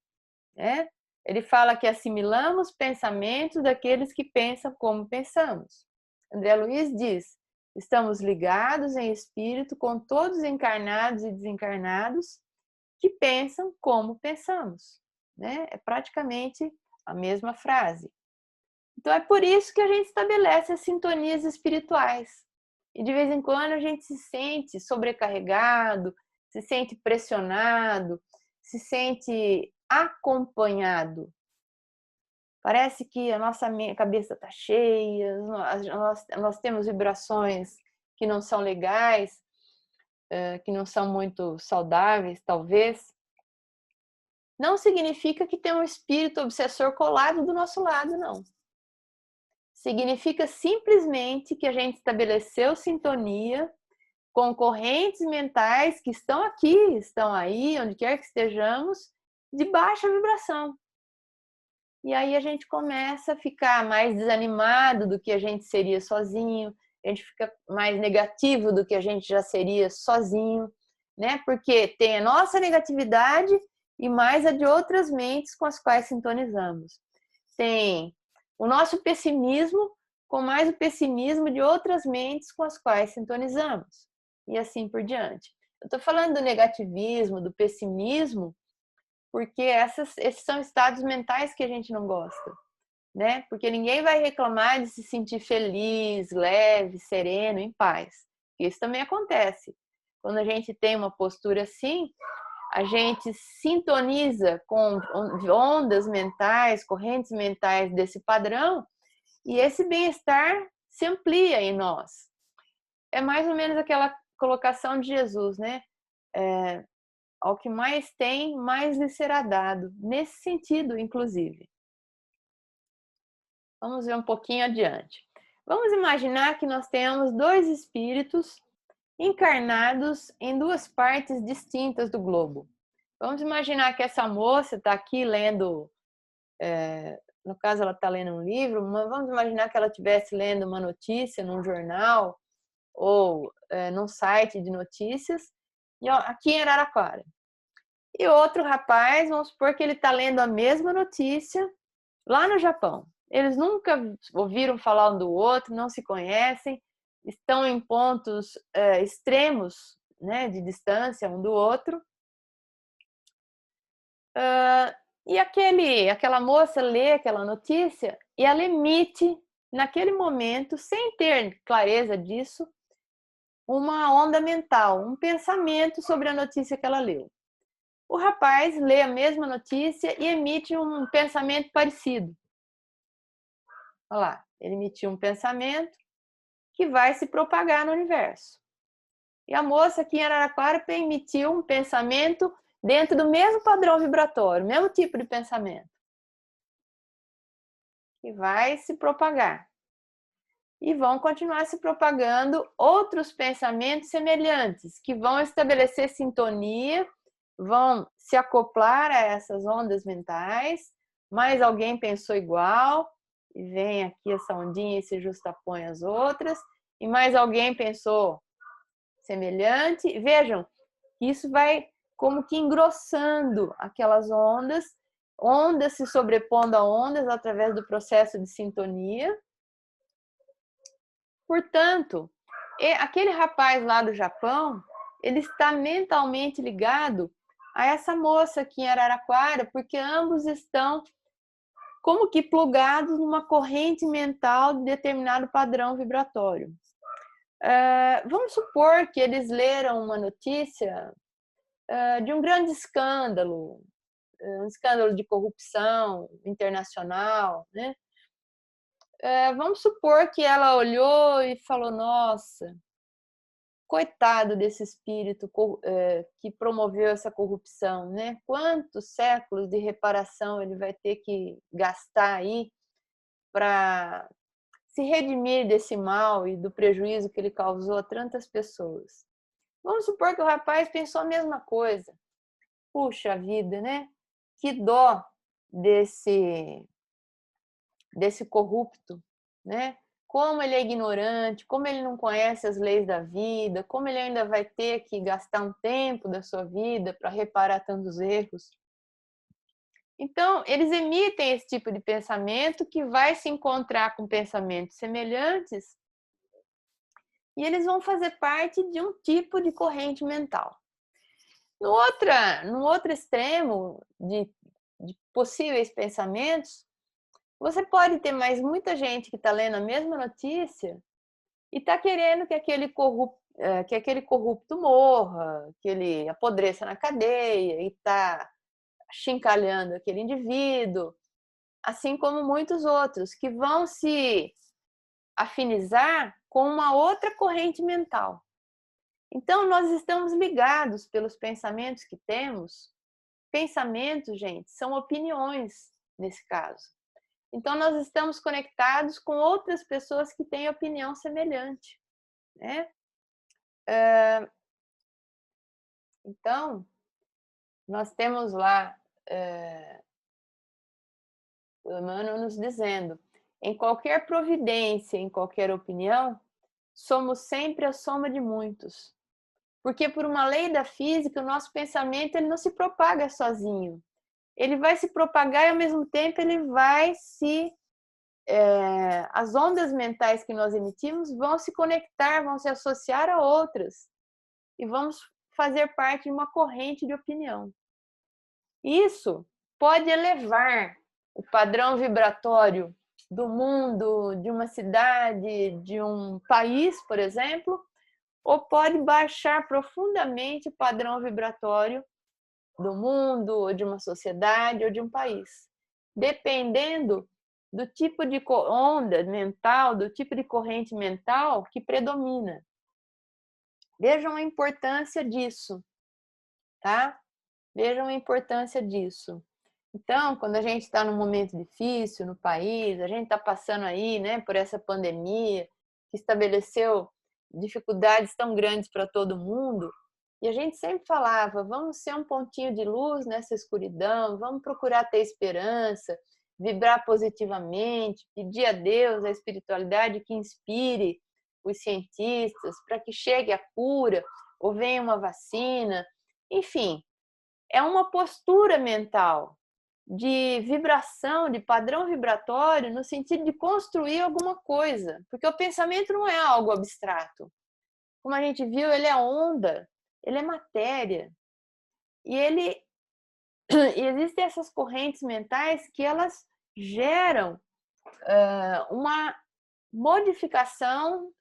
né? Ele fala que assimilamos pensamentos daqueles que pensam como pensamos. André Luiz diz: estamos ligados em espírito com todos os encarnados e desencarnados que pensam como pensamos, né? É praticamente a mesma frase. Então é por isso que a gente estabelece as sintonias espirituais. E de vez em quando a gente se sente sobrecarregado, se sente pressionado, se sente acompanhado. Parece que a nossa cabeça está cheia, nós temos vibrações que não são legais, que não são muito saudáveis, talvez. Não significa que tem um espírito obsessor colado do nosso lado, não. Significa simplesmente que a gente estabeleceu sintonia com correntes mentais que estão aqui, estão aí, onde quer que estejamos, de baixa vibração. E aí a gente começa a ficar mais desanimado do que a gente seria sozinho, a gente fica mais negativo do que a gente já seria sozinho, né? Porque tem a nossa negatividade e mais a de outras mentes com as quais sintonizamos. Tem o nosso pessimismo com mais o pessimismo de outras mentes com as quais sintonizamos, e assim por diante. Eu estou falando do negativismo, do pessimismo, porque esses são estados mentais que a gente não gosta, né? Porque ninguém vai reclamar de se sentir feliz, leve, sereno, em paz. Isso também acontece. Quando a gente tem uma postura assim, a gente sintoniza com ondas mentais, correntes mentais desse padrão, e esse bem-estar se amplia em nós. É mais ou menos aquela colocação de Jesus, né? Ao que mais tem, mais lhe será dado. Nesse sentido, inclusive. Vamos ver um pouquinho adiante. Vamos imaginar que nós temos dois espíritos encarnados em duas partes distintas do globo. Vamos imaginar que essa moça está aqui lendo, no caso ela está lendo um livro, mas vamos imaginar que ela estivesse lendo uma notícia num jornal ou num site de notícias, e aqui em Araraquara. E outro rapaz, vamos supor que ele está lendo a mesma notícia lá no Japão. Eles nunca ouviram falar um do outro, não se conhecem, estão em pontos extremos, né, de distância um do outro. E aquela moça lê aquela notícia e ela emite, naquele momento, sem ter clareza disso, uma onda mental, um pensamento sobre a notícia que ela leu. O rapaz lê a mesma notícia e emite um pensamento parecido. Olha lá, ele emitiu um pensamento que vai se propagar no universo. E a moça aqui em Araraquara emitiu um pensamento dentro do mesmo padrão vibratório, mesmo tipo de pensamento, que vai se propagar. E vão continuar se propagando outros pensamentos semelhantes, que vão estabelecer sintonia, vão se acoplar a essas ondas mentais. Mais alguém pensou igual, e vem aqui essa ondinha e se justapõe às outras, e mais alguém pensou semelhante. Vejam, isso vai como que engrossando aquelas ondas, ondas se sobrepondo a ondas através do processo de sintonia. Portanto, aquele rapaz lá do Japão, ele está mentalmente ligado a essa moça aqui em Araraquara, porque ambos estão como que plugados numa corrente mental de determinado padrão vibratório. Vamos supor que eles leram uma notícia de um grande escândalo, um escândalo de corrupção internacional, né? Vamos supor que ela olhou e falou: nossa, coitado desse espírito que promoveu essa corrupção, né? Quantos séculos de reparação ele vai ter que gastar aí para se redimir desse mal e do prejuízo que ele causou a tantas pessoas. Vamos supor que o rapaz pensou a mesma coisa. Puxa vida, né? Que dó desse corrupto, né? Como ele é ignorante, como ele não conhece as leis da vida, como ele ainda vai ter que gastar um tempo da sua vida para reparar tantos erros. Então, eles emitem esse tipo de pensamento que vai se encontrar com pensamentos semelhantes e eles vão fazer parte de um tipo de corrente mental. No outro extremo de possíveis pensamentos, você pode ter mais muita gente que está lendo a mesma notícia e está querendo que aquele corrupto morra, que ele apodreça na cadeia e está chincalhando aquele indivíduo, assim como muitos outros que vão se afinizar com uma outra corrente mental. Então, nós estamos ligados pelos pensamentos que temos. Pensamentos, gente, são opiniões nesse caso. Então, nós estamos conectados com outras pessoas que têm opinião semelhante, né? Então, nós temos lá o Emmanuel nos dizendo: em qualquer providência, em qualquer opinião, somos sempre a soma de muitos. Porque por uma lei da física, o nosso pensamento ele não se propaga sozinho. Ele vai se propagar e ao mesmo tempo ele vai as ondas mentais que nós emitimos vão se conectar, vão se associar a outras e vamos fazer parte de uma corrente de opinião. Isso pode elevar o padrão vibratório do mundo, de uma cidade, de um país, por exemplo, ou pode baixar profundamente o padrão vibratório do mundo, ou de uma sociedade, ou de um país, dependendo do tipo de onda mental, do tipo de corrente mental que predomina. Vejam a importância disso, tá? Vejam a importância disso. Então, quando a gente está num momento difícil no país, a gente está passando aí, né, por essa pandemia que estabeleceu dificuldades tão grandes para todo mundo, e a gente sempre falava, vamos ser um pontinho de luz nessa escuridão, vamos procurar ter esperança, vibrar positivamente, pedir a Deus, a espiritualidade que inspire os cientistas para que chegue a cura ou venha uma vacina, enfim, é uma postura mental de vibração, de padrão vibratório, no sentido de construir alguma coisa, porque o pensamento não é algo abstrato. Como a gente viu, ele é onda, ele é matéria. E existem essas correntes mentais que elas geram uma modificação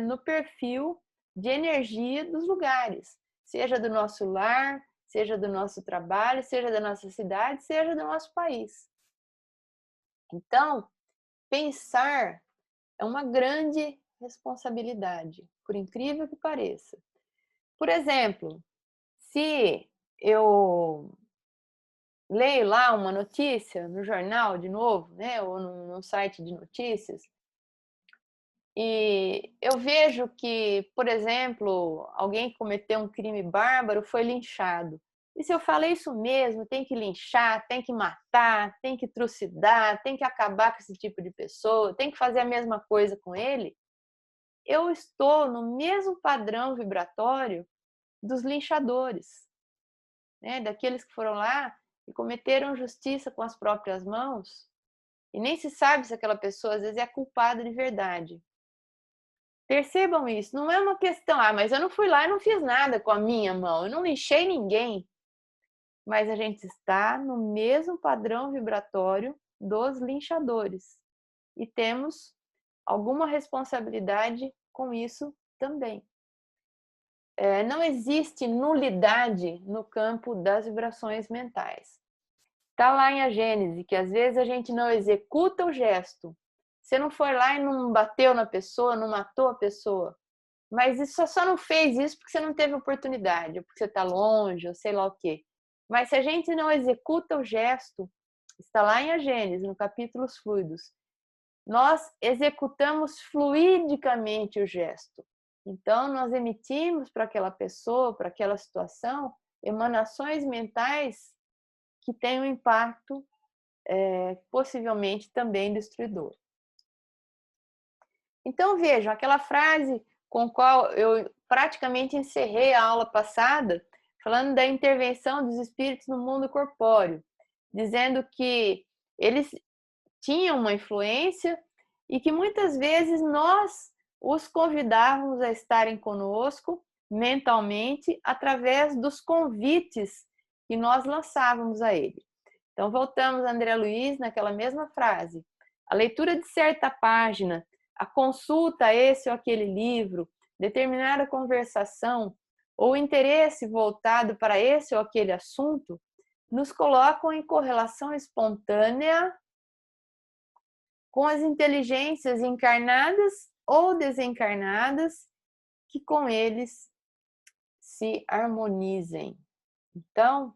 no perfil de energia dos lugares, seja do nosso lar, seja do nosso trabalho, seja da nossa cidade, seja do nosso país. Então, pensar é uma grande responsabilidade, por incrível que pareça. Por exemplo, se eu leio lá uma notícia no jornal de novo, né, ou num site de notícias, e eu vejo que, por exemplo, alguém que cometeu um crime bárbaro foi linchado. E se eu falo isso mesmo, tem que linchar, tem que matar, tem que trucidar, tem que acabar com esse tipo de pessoa, tem que fazer a mesma coisa com ele, eu estou no mesmo padrão vibratório dos linchadores, né? Daqueles que foram lá e cometeram justiça com as próprias mãos, e nem se sabe se aquela pessoa às vezes é culpada de verdade. Percebam isso, não é uma questão, mas eu não fui lá e não fiz nada com a minha mão, eu não linchei ninguém. Mas a gente está no mesmo padrão vibratório dos linchadores e temos alguma responsabilidade com isso também. Não existe nulidade no campo das vibrações mentais. Está lá em A Gênese, que às vezes a gente não executa o gesto. Você não foi lá e não bateu na pessoa, não matou a pessoa. Mas isso só não fez isso porque você não teve oportunidade, ou porque você está longe, ou sei lá o quê. Mas se a gente não executa o gesto, está lá em A Gênese, no capítulo Os Fluidos, nós executamos fluidicamente o gesto. Então, nós emitimos para aquela pessoa, para aquela situação, emanações mentais que têm um impacto possivelmente também destruidor. Então, vejam, aquela frase com a qual eu praticamente encerrei a aula passada, falando da intervenção dos espíritos no mundo corpóreo, dizendo que eles tinham uma influência e que muitas vezes nós os convidávamos a estarem conosco mentalmente através dos convites que nós lançávamos a ele. Então, voltamos a André Luiz naquela mesma frase. A leitura de certa página, a consulta a esse ou aquele livro, determinada conversação ou interesse voltado para esse ou aquele assunto, nos colocam em correlação espontânea com as inteligências encarnadas ou desencarnadas que com eles se harmonizem. Então,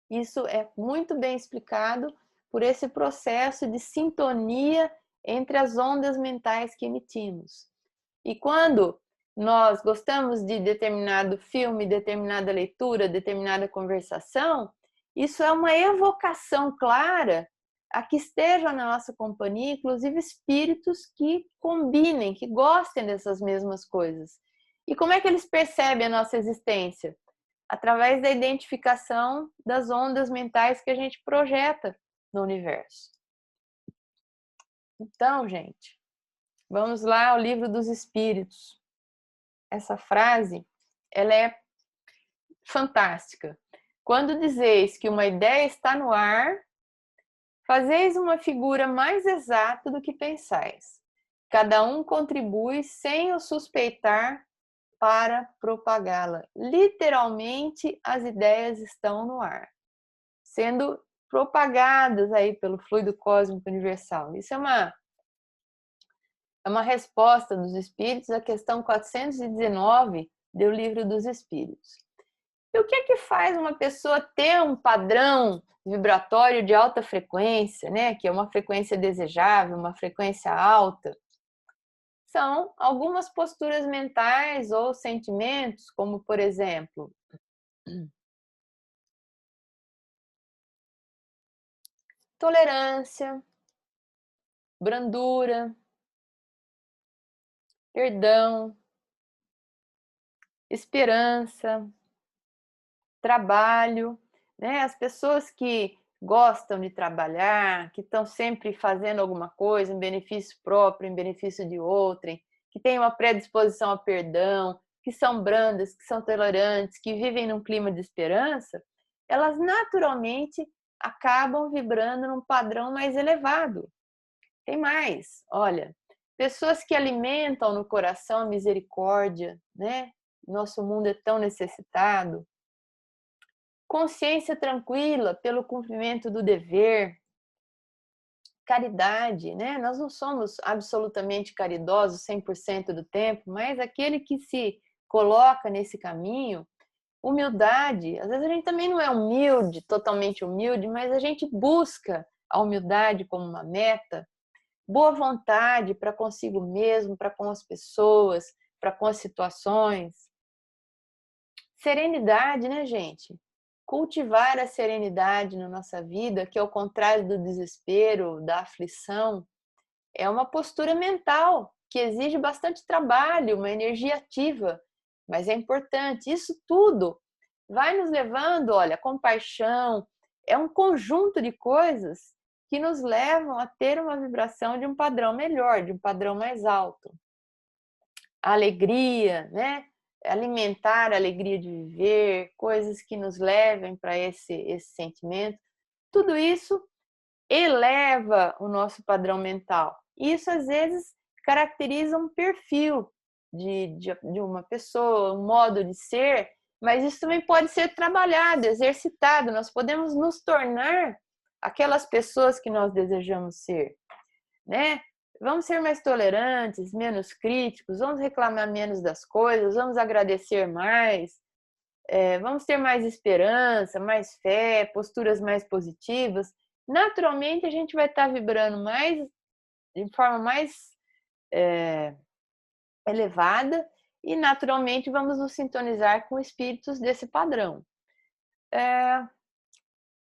isso é muito bem explicado por esse processo de sintonia entre as ondas mentais que emitimos. E quando nós gostamos de determinado filme, determinada leitura, determinada conversação, isso é uma evocação clara a que estejam na nossa companhia, inclusive espíritos que combinem, que gostem dessas mesmas coisas. E como é que eles percebem a nossa existência? Através da identificação das ondas mentais que a gente projeta no universo. Então, gente, vamos lá ao Livro dos Espíritos. Essa frase, ela é fantástica. Quando dizeis que uma ideia está no ar, fazeis uma figura mais exata do que pensais. Cada um contribui sem o suspeitar para propagá-la. Literalmente, as ideias estão no ar, sendo propagadas aí pelo fluido cósmico universal. Isso é uma resposta dos espíritos à questão 419 do Livro dos Espíritos. E o que é que faz uma pessoa ter um padrão vibratório de alta frequência, né? Que é uma frequência desejável, uma frequência alta? São algumas posturas mentais ou sentimentos, como, por exemplo, tolerância, brandura, perdão, esperança, trabalho, né? As pessoas que gostam de trabalhar, que estão sempre fazendo alguma coisa em benefício próprio, em benefício de outrem, que têm uma predisposição ao perdão, que são brandas, que são tolerantes, que vivem num clima de esperança, elas naturalmente acabam vibrando num padrão mais elevado. Tem mais, olha, pessoas que alimentam no coração a misericórdia, né? Nosso mundo é tão necessitado. Consciência tranquila pelo cumprimento do dever, caridade, né? Nós não somos absolutamente caridosos 100% do tempo, mas aquele que se coloca nesse caminho, humildade, às vezes a gente também não é humilde, totalmente humilde, mas a gente busca a humildade como uma meta, boa vontade para consigo mesmo, para com as pessoas, para com as situações. Serenidade, né, gente? Cultivar a serenidade na nossa vida, que ao contrário do desespero, da aflição, é uma postura mental que exige bastante trabalho, uma energia ativa, mas é importante. Isso tudo vai nos levando, olha, compaixão, é um conjunto de coisas que nos levam a ter uma vibração de um padrão melhor, de um padrão mais alto. A alegria, né? Alimentar a alegria de viver, coisas que nos levem para esse sentimento. Tudo isso eleva o nosso padrão mental. Isso, às vezes, caracteriza um perfil de uma pessoa, um modo de ser, mas isso também pode ser trabalhado, exercitado. Nós podemos nos tornar aquelas pessoas que nós desejamos ser, né? Vamos ser mais tolerantes, menos críticos, vamos reclamar menos das coisas, vamos agradecer mais, vamos ter mais esperança, mais fé, posturas mais positivas. Naturalmente, a gente vai estar vibrando mais, de forma mais elevada e, naturalmente, vamos nos sintonizar com espíritos desse padrão.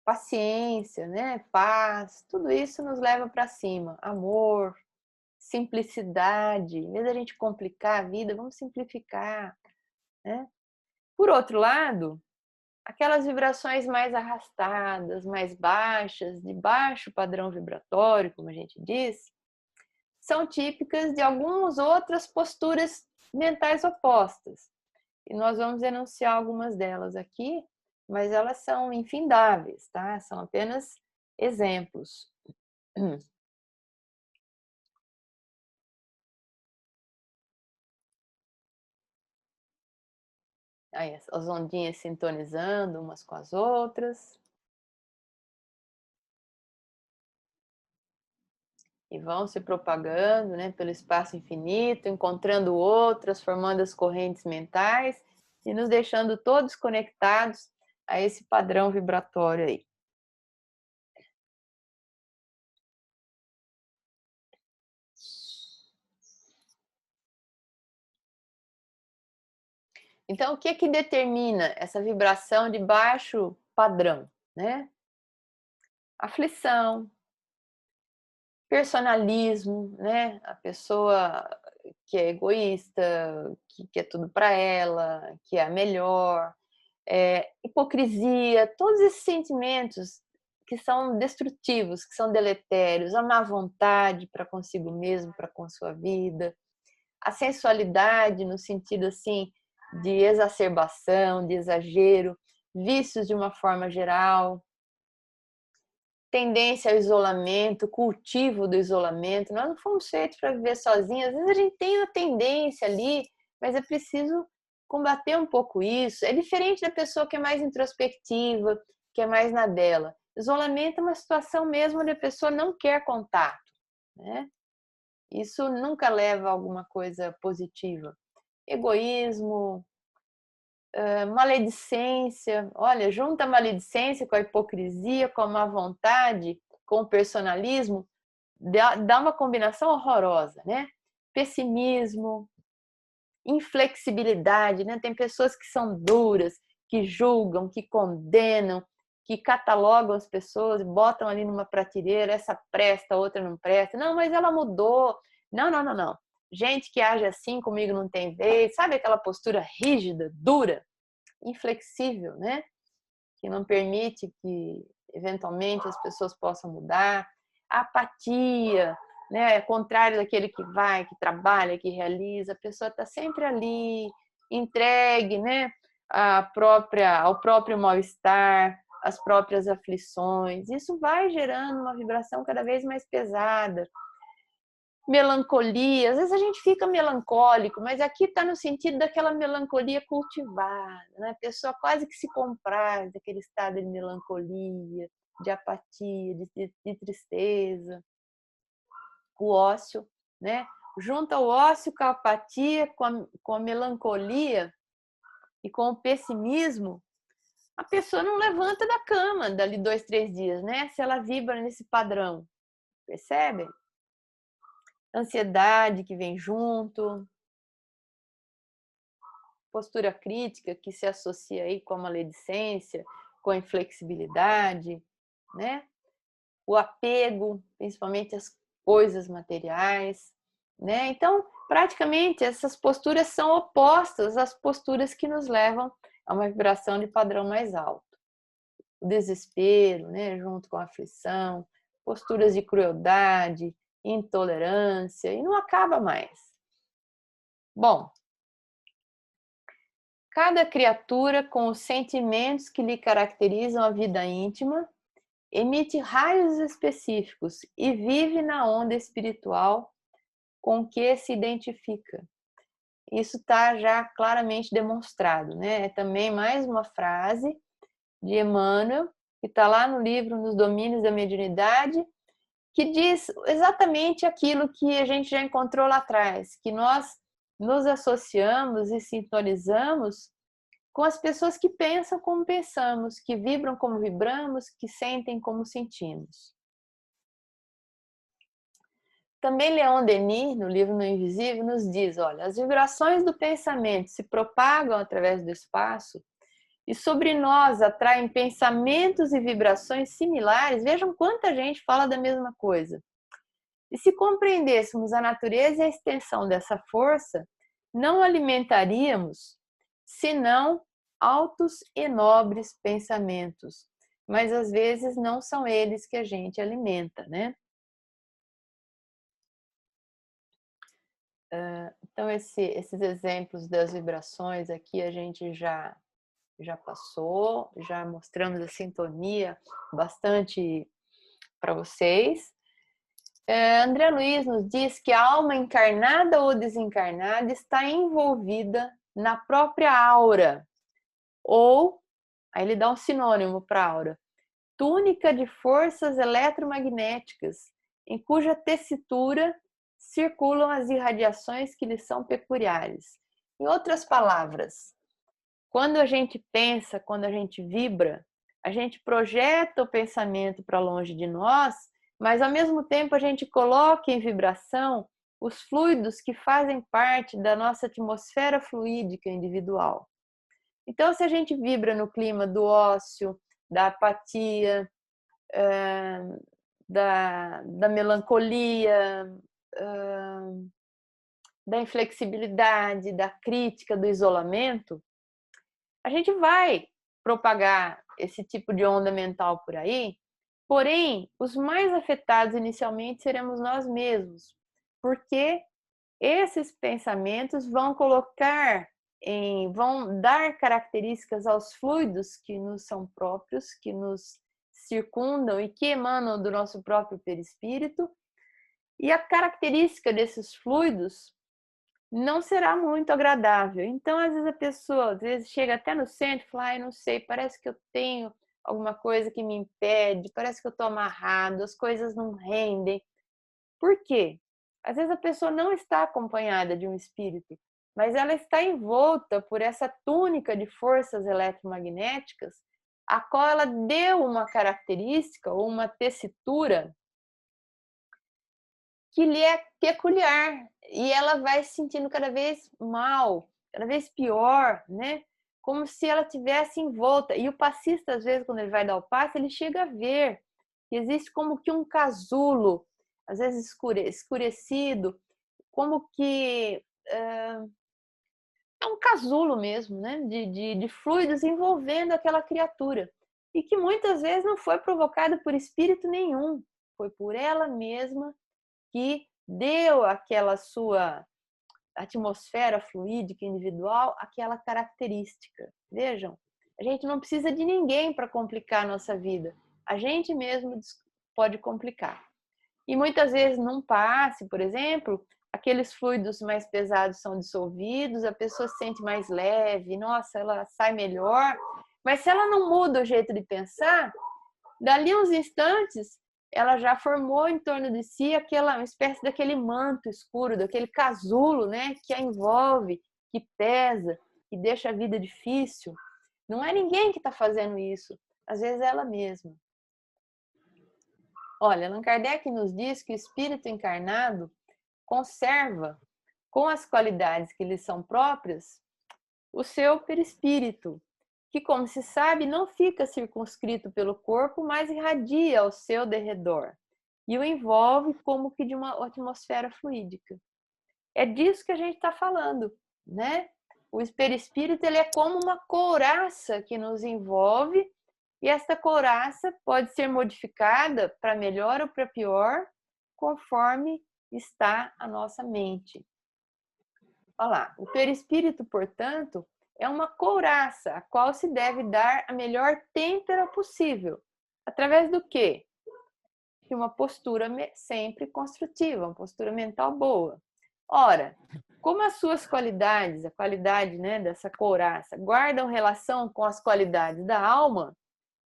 Paciência, né? Paz, tudo isso nos leva para cima. Amor, simplicidade. Em vez da gente complicar a vida, vamos simplificar, né? Por outro lado, aquelas vibrações mais arrastadas, mais baixas, de baixo padrão vibratório, como a gente diz, são típicas de algumas outras posturas mentais opostas. E nós vamos enunciar algumas delas aqui, mas elas são infindáveis, tá? São apenas exemplos. Aí, as ondinhas sintonizando umas com as outras. E vão se propagando, né, pelo espaço infinito, encontrando outras, formando as correntes mentais e nos deixando todos conectados a esse padrão vibratório aí. Então, o que que determina essa vibração de baixo padrão, né? Aflição, personalismo, né? A pessoa que é egoísta, que quer tudo para ela, que é a melhor, hipocrisia, todos esses sentimentos que são destrutivos, que são deletérios, a má vontade para consigo mesmo, para com sua vida, a sensualidade no sentido assim de exacerbação, de exagero, vícios de uma forma geral, tendência ao isolamento, cultivo do isolamento. Nós não fomos feitos para viver sozinhos. Às vezes a gente tem uma tendência ali, mas é preciso combater um pouco isso. É diferente da pessoa que é mais introspectiva, que é mais na dela. Isolamento é uma situação mesmo onde a pessoa não quer contato, né? Isso nunca leva a alguma coisa positiva. Egoísmo, maledicência. Olha, junta a maledicência com a hipocrisia, com a má vontade, com o personalismo, dá uma combinação horrorosa, né? Pessimismo, inflexibilidade, né? Tem pessoas que são duras, que julgam, que condenam, que catalogam as pessoas, botam ali numa prateleira, essa presta, outra não presta. Não, mas ela mudou. Não, não, não, não. Gente que age assim comigo não tem vez. Sabe aquela postura rígida, dura, inflexível, né? Que não permite que eventualmente as pessoas possam mudar. A apatia, né? É contrário daquele que vai, que trabalha, que realiza. A pessoa está sempre ali, entregue, né? Ao próprio mal-estar, às próprias aflições. Isso vai gerando uma vibração cada vez mais pesada. Melancolia, às vezes a gente fica melancólico, mas aqui está no sentido daquela melancolia cultivada, né? A pessoa quase que se compraz daquele estado de melancolia, de apatia, de tristeza. O ócio, né? Junta o ócio com a apatia, com a melancolia e com o pessimismo, a pessoa não levanta da cama dali 2, 3 dias, né? Se ela vibra nesse padrão, percebem? Ansiedade que vem junto, postura crítica que se associa aí com a maledicência, com a inflexibilidade, né? O apego, principalmente às coisas materiais, né? Então, praticamente essas posturas são opostas às posturas que nos levam a uma vibração de padrão mais alto. O desespero, né, junto com a aflição, posturas de crueldade, intolerância, e não acaba mais. Bom, cada criatura, com os sentimentos que lhe caracterizam a vida íntima, emite raios específicos e vive na onda espiritual com que se identifica. Isso está já claramente demonstrado, né? É também mais uma frase de Emmanuel, que está lá no livro Nos Domínios da Mediunidade, que diz exatamente aquilo que a gente já encontrou lá atrás, que nós nos associamos e sintonizamos com as pessoas que pensam como pensamos, que vibram como vibramos, que sentem como sentimos. Também Leon Denis, no livro No Invisível, nos diz, olha, as vibrações do pensamento se propagam através do espaço e sobre nós atraem pensamentos e vibrações similares. Vejam quanta gente fala da mesma coisa. E se compreendêssemos a natureza e a extensão dessa força, não alimentaríamos senão altos e nobres pensamentos, mas às vezes não são eles que a gente alimenta, né? Então, esses exemplos das vibrações aqui a gente já passou, já mostramos a sintonia bastante para vocês. André Luiz nos diz que a alma encarnada ou desencarnada está envolvida na própria aura, ou, aí ele dá um sinônimo para aura, túnica de forças eletromagnéticas, em cuja tessitura circulam as irradiações que lhes são peculiares. Em outras palavras, quando a gente pensa, quando a gente vibra, a gente projeta o pensamento para longe de nós, mas ao mesmo tempo a gente coloca em vibração os fluidos que fazem parte da nossa atmosfera fluídica individual. Então, se a gente vibra no clima do ócio, da apatia, da melancolia, da inflexibilidade, da crítica, do isolamento, a gente vai propagar esse tipo de onda mental por aí, porém, os mais afetados inicialmente seremos nós mesmos, porque esses pensamentos vão dar características aos fluidos que nos são próprios, que nos circundam e que emanam do nosso próprio perispírito, e a característica desses fluidos não será muito agradável. Então, às vezes a pessoa, chega até no centro e fala, não sei, parece que eu tenho alguma coisa que me impede, parece que eu estou amarrado, as coisas não rendem. Por quê? Às vezes a pessoa não está acompanhada de um espírito, mas ela está envolta por essa túnica de forças eletromagnéticas, a qual ela deu uma característica ou uma tessitura que lhe é peculiar, e ela vai se sentindo cada vez mal, cada vez pior, né? Como se ela tivesse envolta. E o passista, às vezes, quando ele vai dar o passe, ele chega a ver que existe como que um casulo, às vezes escurecido, como que é um casulo mesmo, né? De fluidos envolvendo aquela criatura. E que muitas vezes não foi provocado por espírito nenhum, foi por ela mesma que deu àquela sua atmosfera fluídica individual aquela característica. Vejam, a gente não precisa de ninguém para complicar a nossa vida. A gente mesmo pode complicar. E muitas vezes num passe, por exemplo, aqueles fluidos mais pesados são dissolvidos, a pessoa se sente mais leve, nossa, ela sai melhor. Mas se ela não muda o jeito de pensar, dali uns instantes, ela já formou em torno de si uma espécie daquele manto escuro, daquele casulo, né, que a envolve, que pesa, que deixa a vida difícil. Não é ninguém que está fazendo isso, às vezes é ela mesma. Olha, Allan Kardec nos diz que o espírito encarnado conserva, com as qualidades que lhe são próprias, o seu perispírito, que, como se sabe, não fica circunscrito pelo corpo, mas irradia ao seu derredor e o envolve como que de uma atmosfera fluídica. É disso que a gente está falando, né? O perispírito, ele é como uma couraça que nos envolve, e esta couraça pode ser modificada para melhor ou para pior, conforme está a nossa mente. Olha lá, o perispírito, portanto, é uma couraça, a qual se deve dar a melhor têmpera possível. Através do quê? De uma postura sempre construtiva, uma postura mental boa. Ora, como as suas qualidades, a qualidade, né, dessa couraça, guardam relação com as qualidades da alma,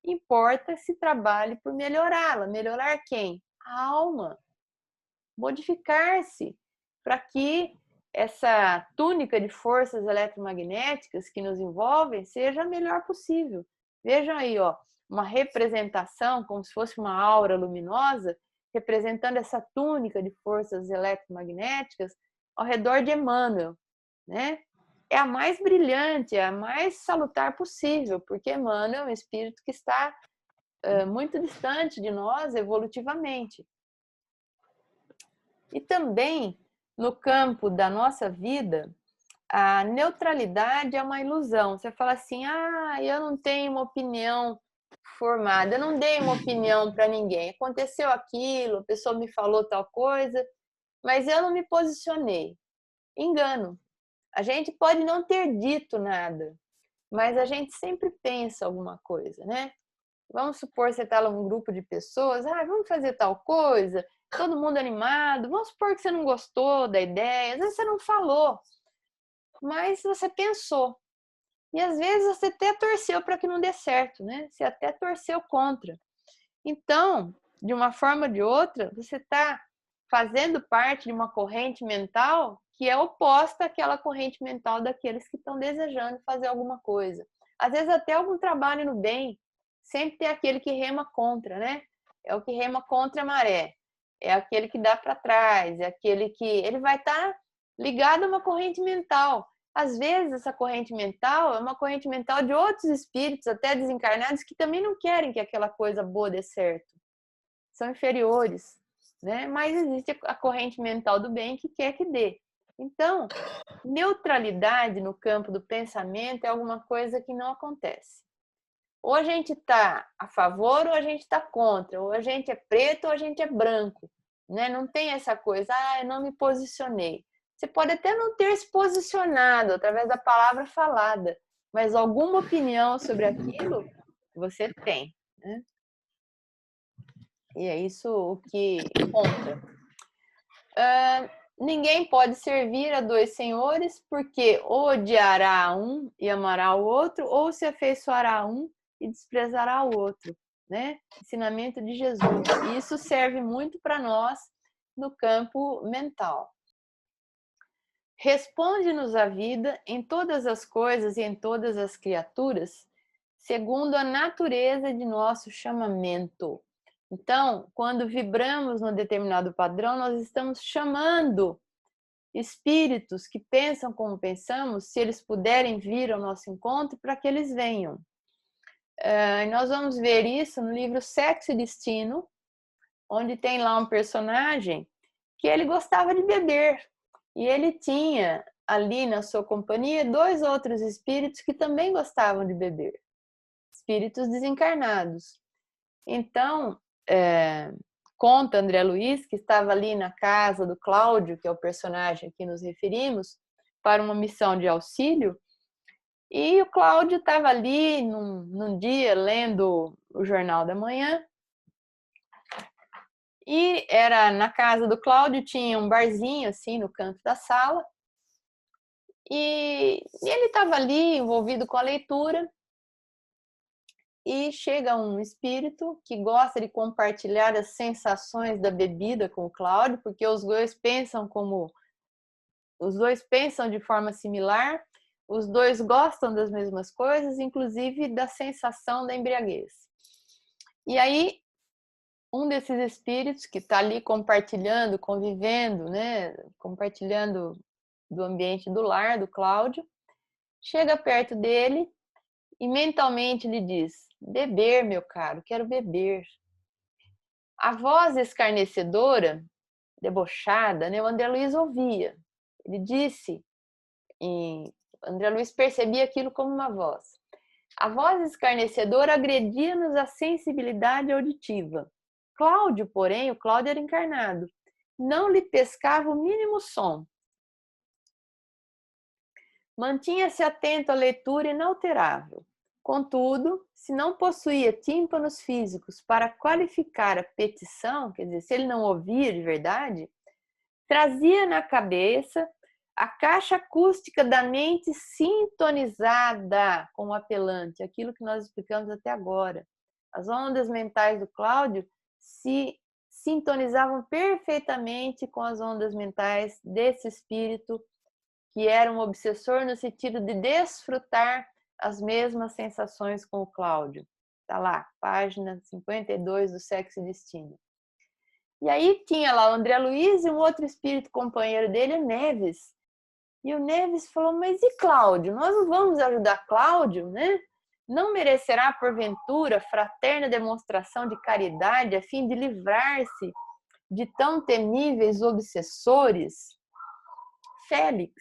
importa se trabalhe por melhorá-la. Melhorar quem? A alma. Modificar-se para que essa túnica de forças eletromagnéticas que nos envolvem seja a melhor possível. Vejam aí, ó, uma representação como se fosse uma aura luminosa, representando essa túnica de forças eletromagnéticas ao redor de Emmanuel, né? É a mais brilhante, é a mais salutar possível, porque Emmanuel é um espírito que está muito distante de nós evolutivamente. E também, no campo da nossa vida, a neutralidade é uma ilusão. Você fala assim, eu não tenho uma opinião formada, eu não dei uma opinião para ninguém. Aconteceu aquilo, a pessoa me falou tal coisa, mas eu não me posicionei. Engano. A gente pode não ter dito nada, mas a gente sempre pensa alguma coisa, né? Vamos supor que você está num grupo de pessoas, vamos fazer tal coisa, todo mundo animado, vamos supor que você não gostou da ideia, às vezes você não falou, mas você pensou. E às vezes você até torceu para que não dê certo, né? Você até torceu contra. Então, de uma forma ou de outra, você está fazendo parte de uma corrente mental que é oposta àquela corrente mental daqueles que estão desejando fazer alguma coisa. Às vezes até algum trabalho no bem, sempre tem aquele que rema contra, né? É o que rema contra a maré. É aquele que dá para trás, é aquele que ele vai estar ligado a uma corrente mental. Às vezes essa corrente mental é uma corrente mental de outros espíritos, até desencarnados, que também não querem que aquela coisa boa dê certo. São inferiores, né? Mas existe a corrente mental do bem que quer que dê. Então, neutralidade no campo do pensamento é alguma coisa que não acontece. Ou a gente está a favor ou a gente está contra, ou a gente é preto ou a gente é branco, né? Não tem essa coisa, eu não me posicionei. Você pode até não ter se posicionado através da palavra falada, mas alguma opinião sobre aquilo você tem, né? E é isso o que conta. Ninguém pode servir a dois senhores, porque ou odiará um e amará o outro, ou se afeiçoará a um e desprezará o outro, né? Ensinamento de Jesus. E isso serve muito para nós no campo mental. Responde-nos a vida em todas as coisas e em todas as criaturas, segundo a natureza de nosso chamamento. Então, quando vibramos num determinado padrão, nós estamos chamando espíritos que pensam como pensamos, se eles puderem vir ao nosso encontro, para que eles venham. E nós vamos ver isso no livro Sexo e Destino, onde tem lá um personagem que ele gostava de beber. E ele tinha ali na sua companhia 2 outros espíritos que também gostavam de beber. Espíritos desencarnados. Então, conta André Luiz, que estava ali na casa do Cláudio, que é o personagem a que nos referimos, para uma missão de auxílio, e o Cláudio estava ali num dia lendo o Jornal da Manhã, e era na casa do Cláudio, tinha um barzinho assim no canto da sala, e ele estava ali envolvido com a leitura, e chega um espírito que gosta de compartilhar as sensações da bebida com o Cláudio, porque os dois pensam de forma similar, os dois gostam das mesmas coisas, inclusive da sensação da embriaguez. E aí, um desses espíritos que está ali compartilhando, convivendo, né, compartilhando do ambiente do lar do Cláudio, chega perto dele e mentalmente lhe diz: beber, meu caro, quero beber. A voz escarnecedora, debochada, né, o André Luiz ouvia. Ele disse, e André Luiz percebia aquilo como uma voz. A voz escarnecedora agredia-nos a sensibilidade auditiva. Cláudio, porém, o Cláudio era encarnado, não lhe pescava o mínimo som. Mantinha-se atento à leitura inalterável. Contudo, se não possuía tímpanos físicos para qualificar a petição, quer dizer, se ele não ouvia de verdade, trazia na cabeça a caixa acústica da mente sintonizada com o apelante, aquilo que nós explicamos até agora. As ondas mentais do Cláudio se sintonizavam perfeitamente com as ondas mentais desse espírito que era um obsessor no sentido de desfrutar as mesmas sensações com o Cláudio. Está lá, página 52 do Sexo e Destino. E aí tinha lá o André Luiz e um outro espírito companheiro dele, o Neves. E o Neves falou, mas e Cláudio? Nós não vamos ajudar Cláudio, né? Não merecerá, porventura, fraterna demonstração de caridade a fim de livrar-se de tão temíveis obsessores? Félix,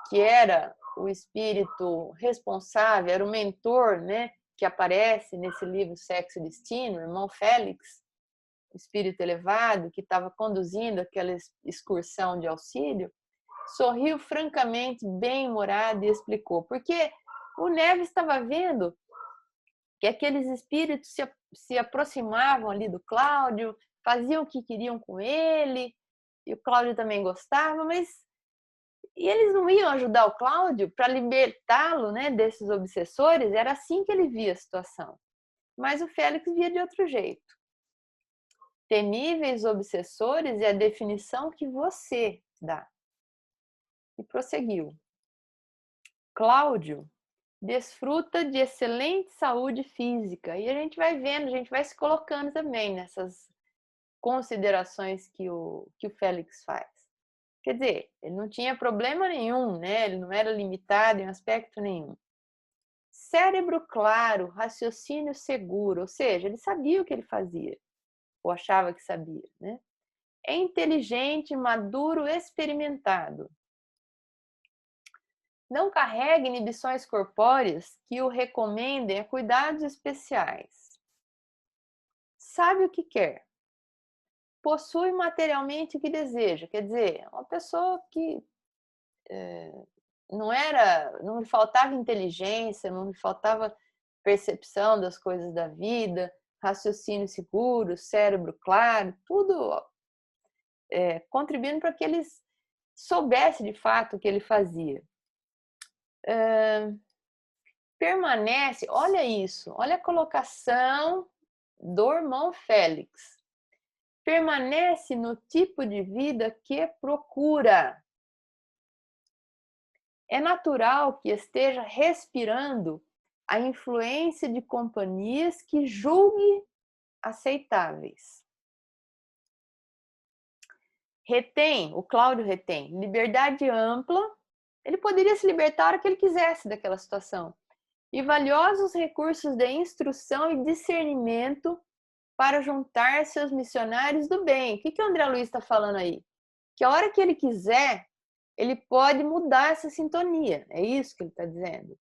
que era o espírito responsável, era o mentor, né, que aparece nesse livro Sexo e Destino, o irmão Félix, o espírito elevado, que estava conduzindo aquela excursão de auxílio, sorriu francamente, bem-humorado e explicou, porque o Neves estava vendo que aqueles espíritos se aproximavam ali do Cláudio, faziam o que queriam com ele, e o Cláudio também gostava, mas e eles não iam ajudar o Cláudio para libertá-lo, né, desses obsessores? Era assim que ele via a situação. Mas o Félix via de outro jeito. Temíveis obsessores é a definição que você dá. E prosseguiu. Cláudio desfruta de excelente saúde física. E a gente vai vendo, a gente vai se colocando também nessas considerações que o Félix faz. Quer dizer, ele não tinha problema nenhum, né? Ele não era limitado em aspecto nenhum. Cérebro claro, raciocínio seguro, ou seja, ele sabia o que ele fazia, ou achava que sabia, né? É inteligente, maduro, experimentado. Não carrega inibições corpóreas que o recomendem a cuidados especiais. Sabe o que quer. Possui materialmente o que deseja. Quer dizer, uma pessoa que não me faltava inteligência, não me faltava percepção das coisas da vida, raciocínio seguro, cérebro claro, tudo contribuindo para que ele soubesse de fato o que ele fazia. Permanece, olha isso, olha a colocação do irmão Félix. Permanece no tipo de vida que procura. É natural que esteja respirando a influência de companhias que julgue aceitáveis. O Cláudio retém liberdade ampla, ele poderia se libertar a hora que ele quisesse daquela situação. E valiosos recursos de instrução e discernimento para juntar-se aos missionários do bem. O que o André Luiz está falando aí? Que a hora que ele quiser, ele pode mudar essa sintonia. É isso que ele está dizendo.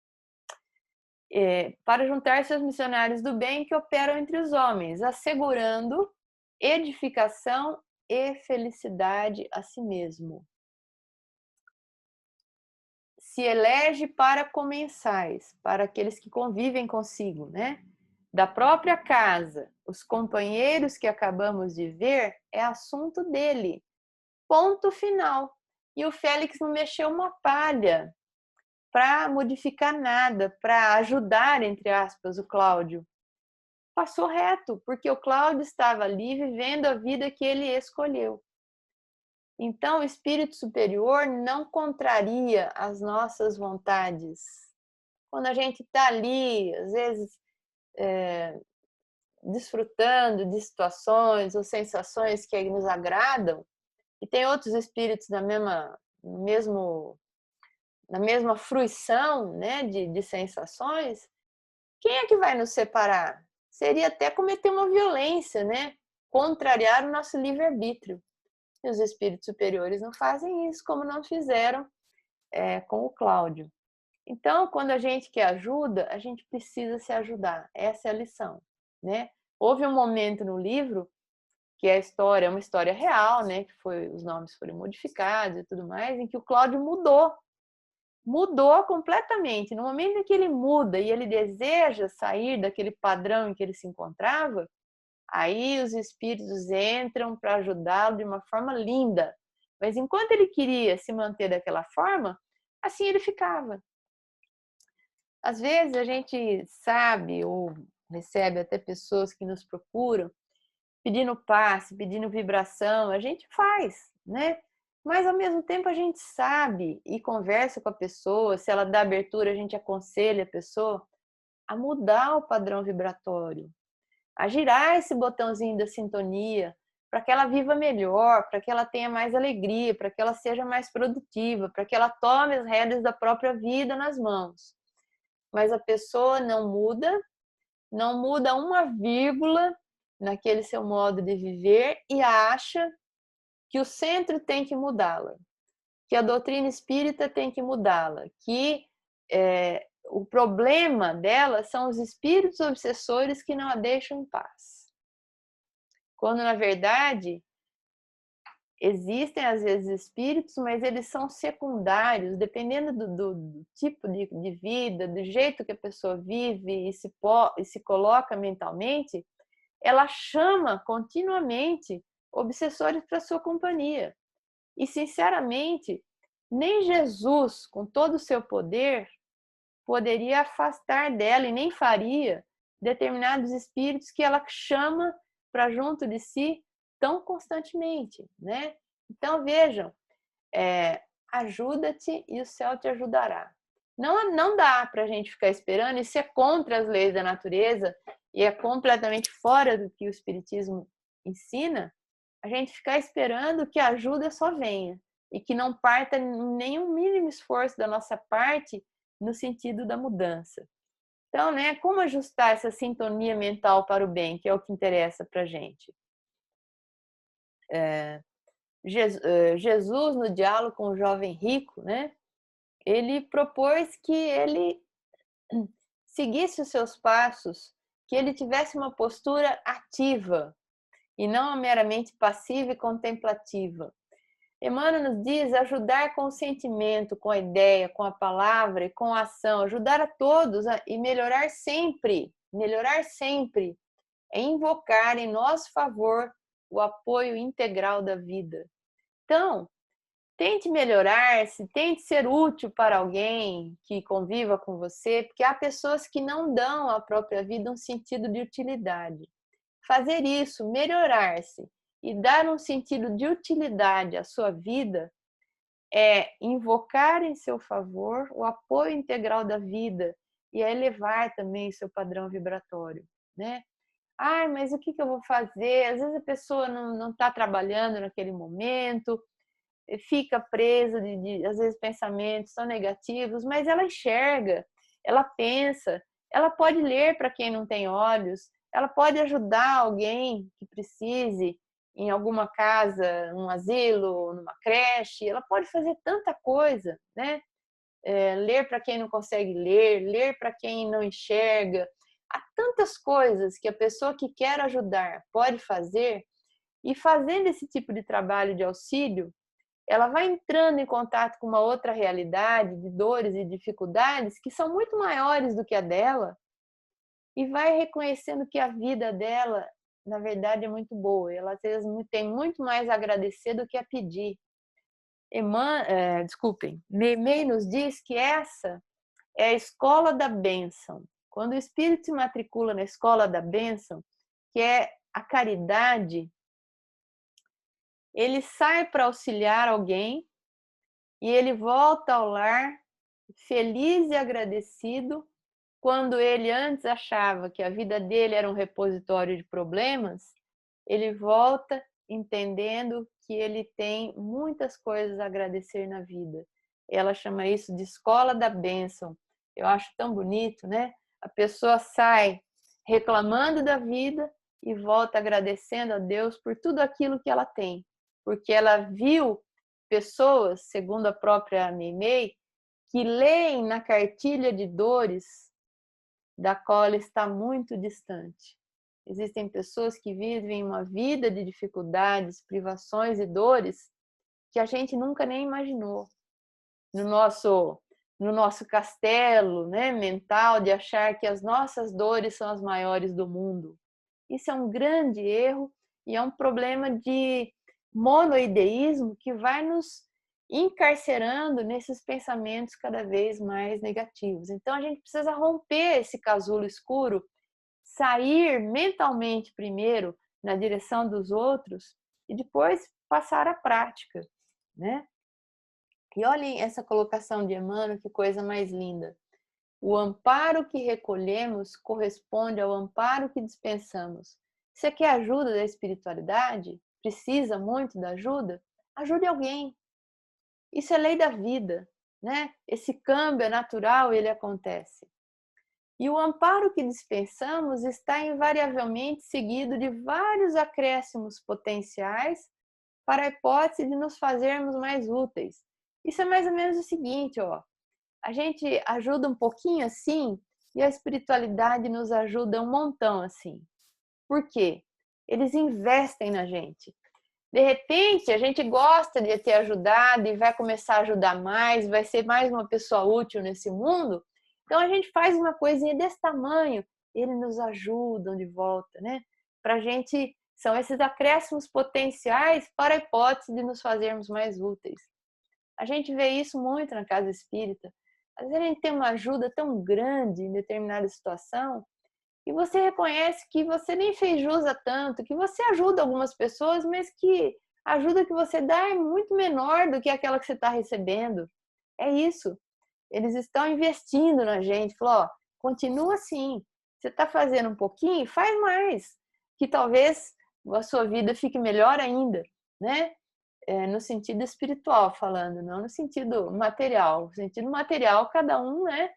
Para juntar-se aos missionários do bem que operam entre os homens, assegurando edificação e felicidade a si mesmo. Se elege para comensais, para aqueles que convivem consigo, né? Da própria casa, os companheiros que acabamos de ver é assunto dele. Ponto final. E o Félix não mexeu uma palha para modificar nada, para ajudar, entre aspas, o Cláudio. Passou reto, porque o Cláudio estava ali vivendo a vida que ele escolheu. Então, o espírito superior não contraria as nossas vontades. Quando a gente está ali, às vezes, desfrutando de situações ou sensações que nos agradam, e tem outros espíritos na mesma fruição, né, de sensações, quem é que vai nos separar? Seria até cometer uma violência, né? Contrariar o nosso livre-arbítrio. E os espíritos superiores não fazem isso, como não fizeram com o Cláudio. Então, quando a gente quer ajuda, a gente precisa se ajudar. Essa é a lição, né? Houve um momento no livro que a história é uma história real, né? Que os nomes foram modificados e tudo mais, em que o Cláudio mudou completamente. No momento em que ele muda e ele deseja sair daquele padrão em que ele se encontrava, aí os espíritos entram para ajudá-lo de uma forma linda. Mas enquanto ele queria se manter daquela forma, assim ele ficava. Às vezes a gente sabe ou recebe até pessoas que nos procuram pedindo passe, pedindo vibração, a gente faz, né? Mas ao mesmo tempo a gente sabe e conversa com a pessoa, se ela dá abertura, a gente aconselha a pessoa a mudar o padrão vibratório, a girar esse botãozinho da sintonia, para que ela viva melhor, para que ela tenha mais alegria, para que ela seja mais produtiva, para que ela tome as rédeas da própria vida nas mãos. Mas a pessoa não muda uma vírgula naquele seu modo de viver e acha que o centro tem que mudá-la, que a doutrina espírita tem que mudá-la, que o problema dela são os espíritos obsessores que não a deixam em paz. Quando, na verdade, existem às vezes espíritos, mas eles são secundários, dependendo do tipo de vida, do jeito que a pessoa vive e se coloca mentalmente, ela chama continuamente obsessores para sua companhia. E, sinceramente, nem Jesus, com todo o seu poder, poderia afastar dela e nem faria determinados espíritos que ela chama para junto de si tão constantemente, né? Então, vejam, ajuda-te e o céu te ajudará. Não dá para a gente ficar esperando, isso é contra as leis da natureza e é completamente fora do que o Espiritismo ensina, a gente ficar esperando que a ajuda só venha e que não parta nenhum mínimo esforço da nossa parte no sentido da mudança. Então, né, como ajustar essa sintonia mental para o bem, que é o que interessa para a gente? Jesus, no diálogo com o jovem rico, né, ele propôs que ele seguisse os seus passos, que ele tivesse uma postura ativa e não meramente passiva e contemplativa. Emmanuel nos diz ajudar com o sentimento, com a ideia, com a palavra e com a ação, ajudar a todos e melhorar sempre é invocar em nosso favor o apoio integral da vida. Então, tente melhorar-se, tente ser útil para alguém que conviva com você, porque há pessoas que não dão à própria vida um sentido de utilidade. Fazer isso, melhorar-se e dar um sentido de utilidade à sua vida é invocar em seu favor o apoio integral da vida e é elevar também seu padrão vibratório, né? Ai, mas o que eu vou fazer? Às vezes a pessoa não está trabalhando naquele momento, fica presa às vezes, pensamentos tão negativos, mas ela enxerga, ela pensa, ela pode ler para quem não tem olhos, ela pode ajudar alguém que precise em alguma casa, num asilo, numa creche, ela pode fazer tanta coisa, né? Ler para quem não consegue ler para quem não enxerga. Há tantas coisas que a pessoa que quer ajudar pode fazer, e fazendo esse tipo de trabalho de auxílio, ela vai entrando em contato com uma outra realidade de dores e dificuldades que são muito maiores do que a dela e vai reconhecendo que a vida dela, na verdade, é muito boa. Ela, às vezes, tem muito mais a agradecer do que a pedir. Meimei nos diz que essa é a escola da bênção. Quando o espírito se matricula na escola da bênção, que é a caridade, ele sai para auxiliar alguém e ele volta ao lar feliz e agradecido, quando ele antes achava que a vida dele era um repositório de problemas, ele volta entendendo que ele tem muitas coisas a agradecer na vida. Ela chama isso de escola da bênção. Eu acho tão bonito, né? A pessoa sai reclamando da vida e volta agradecendo a Deus por tudo aquilo que ela tem, porque ela viu pessoas, segundo a própria Meimei, que leem na cartilha de dores da qual ela está muito distante. Existem pessoas que vivem uma vida de dificuldades, privações e dores que a gente nunca nem imaginou. No nosso castelo, né, mental de achar que as nossas dores são as maiores do mundo. Isso é um grande erro e é um problema de monoideísmo que vai nos encarcerando nesses pensamentos cada vez mais negativos. Então a gente precisa romper esse casulo escuro, sair mentalmente primeiro na direção dos outros e depois passar à prática, né? E olhem essa colocação de Emmanuel, que coisa mais linda. O amparo que recolhemos corresponde ao amparo que dispensamos. Você quer ajuda da espiritualidade? Precisa muito da ajuda? Ajude alguém. Isso é lei da vida, né? Esse câmbio é natural, ele acontece. E o amparo que dispensamos está invariavelmente seguido de vários acréscimos potenciais para a hipótese de nos fazermos mais úteis. Isso é mais ou menos o seguinte, ó. A gente ajuda um pouquinho assim e a espiritualidade nos ajuda um montão assim. Por quê? Eles investem na gente. De repente, a gente gosta de ter ajudado e vai começar a ajudar mais, vai ser mais uma pessoa útil nesse mundo. Então, a gente faz uma coisinha desse tamanho, eles nos ajudam de volta, né? Para a gente, são esses acréscimos potenciais para a hipótese de nos fazermos mais úteis. A gente vê isso muito na casa espírita. Às vezes a gente tem uma ajuda tão grande em determinada situação e você reconhece que você nem fez jus a tanto, que você ajuda algumas pessoas, mas que a ajuda que você dá é muito menor do que aquela que você está recebendo. É isso. Eles estão investindo na gente. Falou, ó, continua assim. Você está fazendo um pouquinho, faz mais. Que talvez a sua vida fique melhor ainda, né? No sentido espiritual falando, não no sentido material. No sentido material, cada um, né,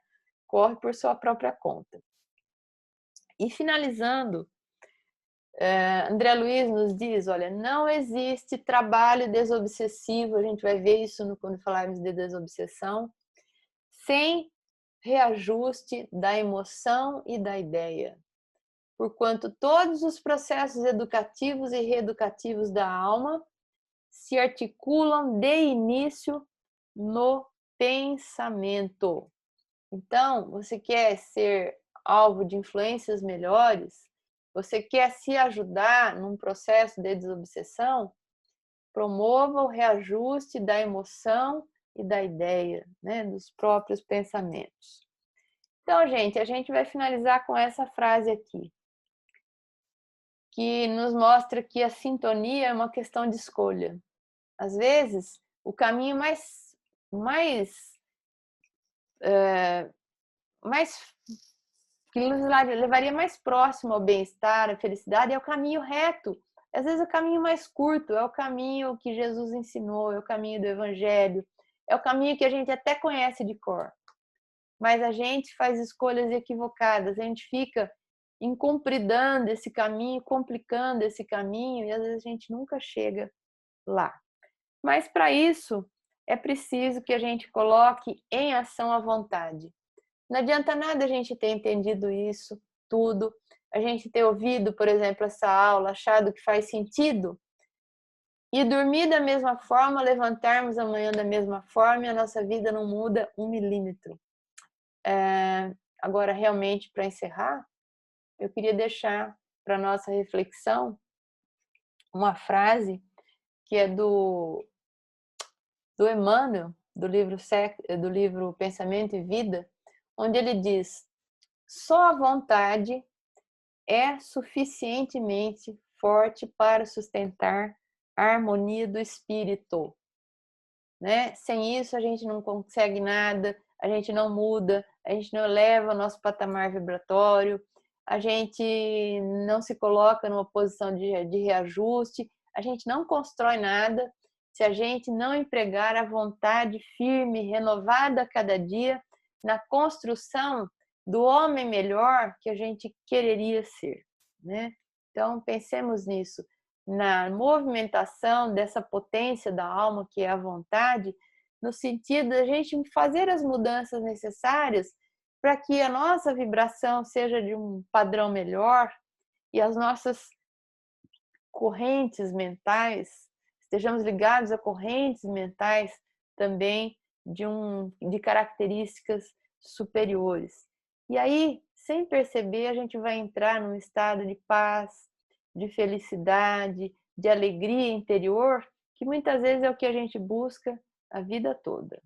corre por sua própria conta. E finalizando, André Luiz nos diz, olha, não existe trabalho desobsessivo, a gente vai ver isso quando falarmos de desobsessão, sem reajuste da emoção e da ideia, porquanto todos os processos educativos e reeducativos da alma se articulam de início no pensamento. Então, você quer ser alvo de influências melhores? Você quer se ajudar num processo de desobsessão? Promova o reajuste da emoção e da ideia, né, dos próprios pensamentos. Então, gente, a gente vai finalizar com essa frase aqui, que nos mostra que a sintonia é uma questão de escolha. Às vezes, o caminho mais que nos levaria mais próximo ao bem-estar, à felicidade, é o caminho reto. Às vezes, o caminho mais curto é o caminho que Jesus ensinou, é o caminho do Evangelho, é o caminho que a gente até conhece de cor. Mas a gente faz escolhas equivocadas, a gente fica incompridando esse caminho, complicando esse caminho, e às vezes a gente nunca chega lá. Mas para isso, é preciso que a gente coloque em ação a vontade. Não adianta nada a gente ter entendido isso tudo, a gente ter ouvido, por exemplo, essa aula, achado que faz sentido, e dormir da mesma forma, levantarmos amanhã da mesma forma e a nossa vida não muda 1 milímetro. Agora, realmente, para encerrar, eu queria deixar para nossa reflexão uma frase que é do Emmanuel, do livro Pensamento e Vida, onde ele diz: só a vontade é suficientemente forte para sustentar a harmonia do espírito, né? Sem isso a gente não consegue nada, a gente não muda, a gente não eleva o nosso patamar vibratório, a gente não se coloca numa posição de reajuste, a gente não constrói nada se a gente não empregar a vontade firme, renovada a cada dia, na construção do homem melhor que a gente quereria ser, né? Então, pensemos nisso, na movimentação dessa potência da alma que é a vontade, no sentido de a gente fazer as mudanças necessárias para que a nossa vibração seja de um padrão melhor e as nossas correntes mentais, estejamos ligados a correntes mentais também de características superiores. E aí, sem perceber, a gente vai entrar num estado de paz, de felicidade, de alegria interior, que muitas vezes é o que a gente busca a vida toda.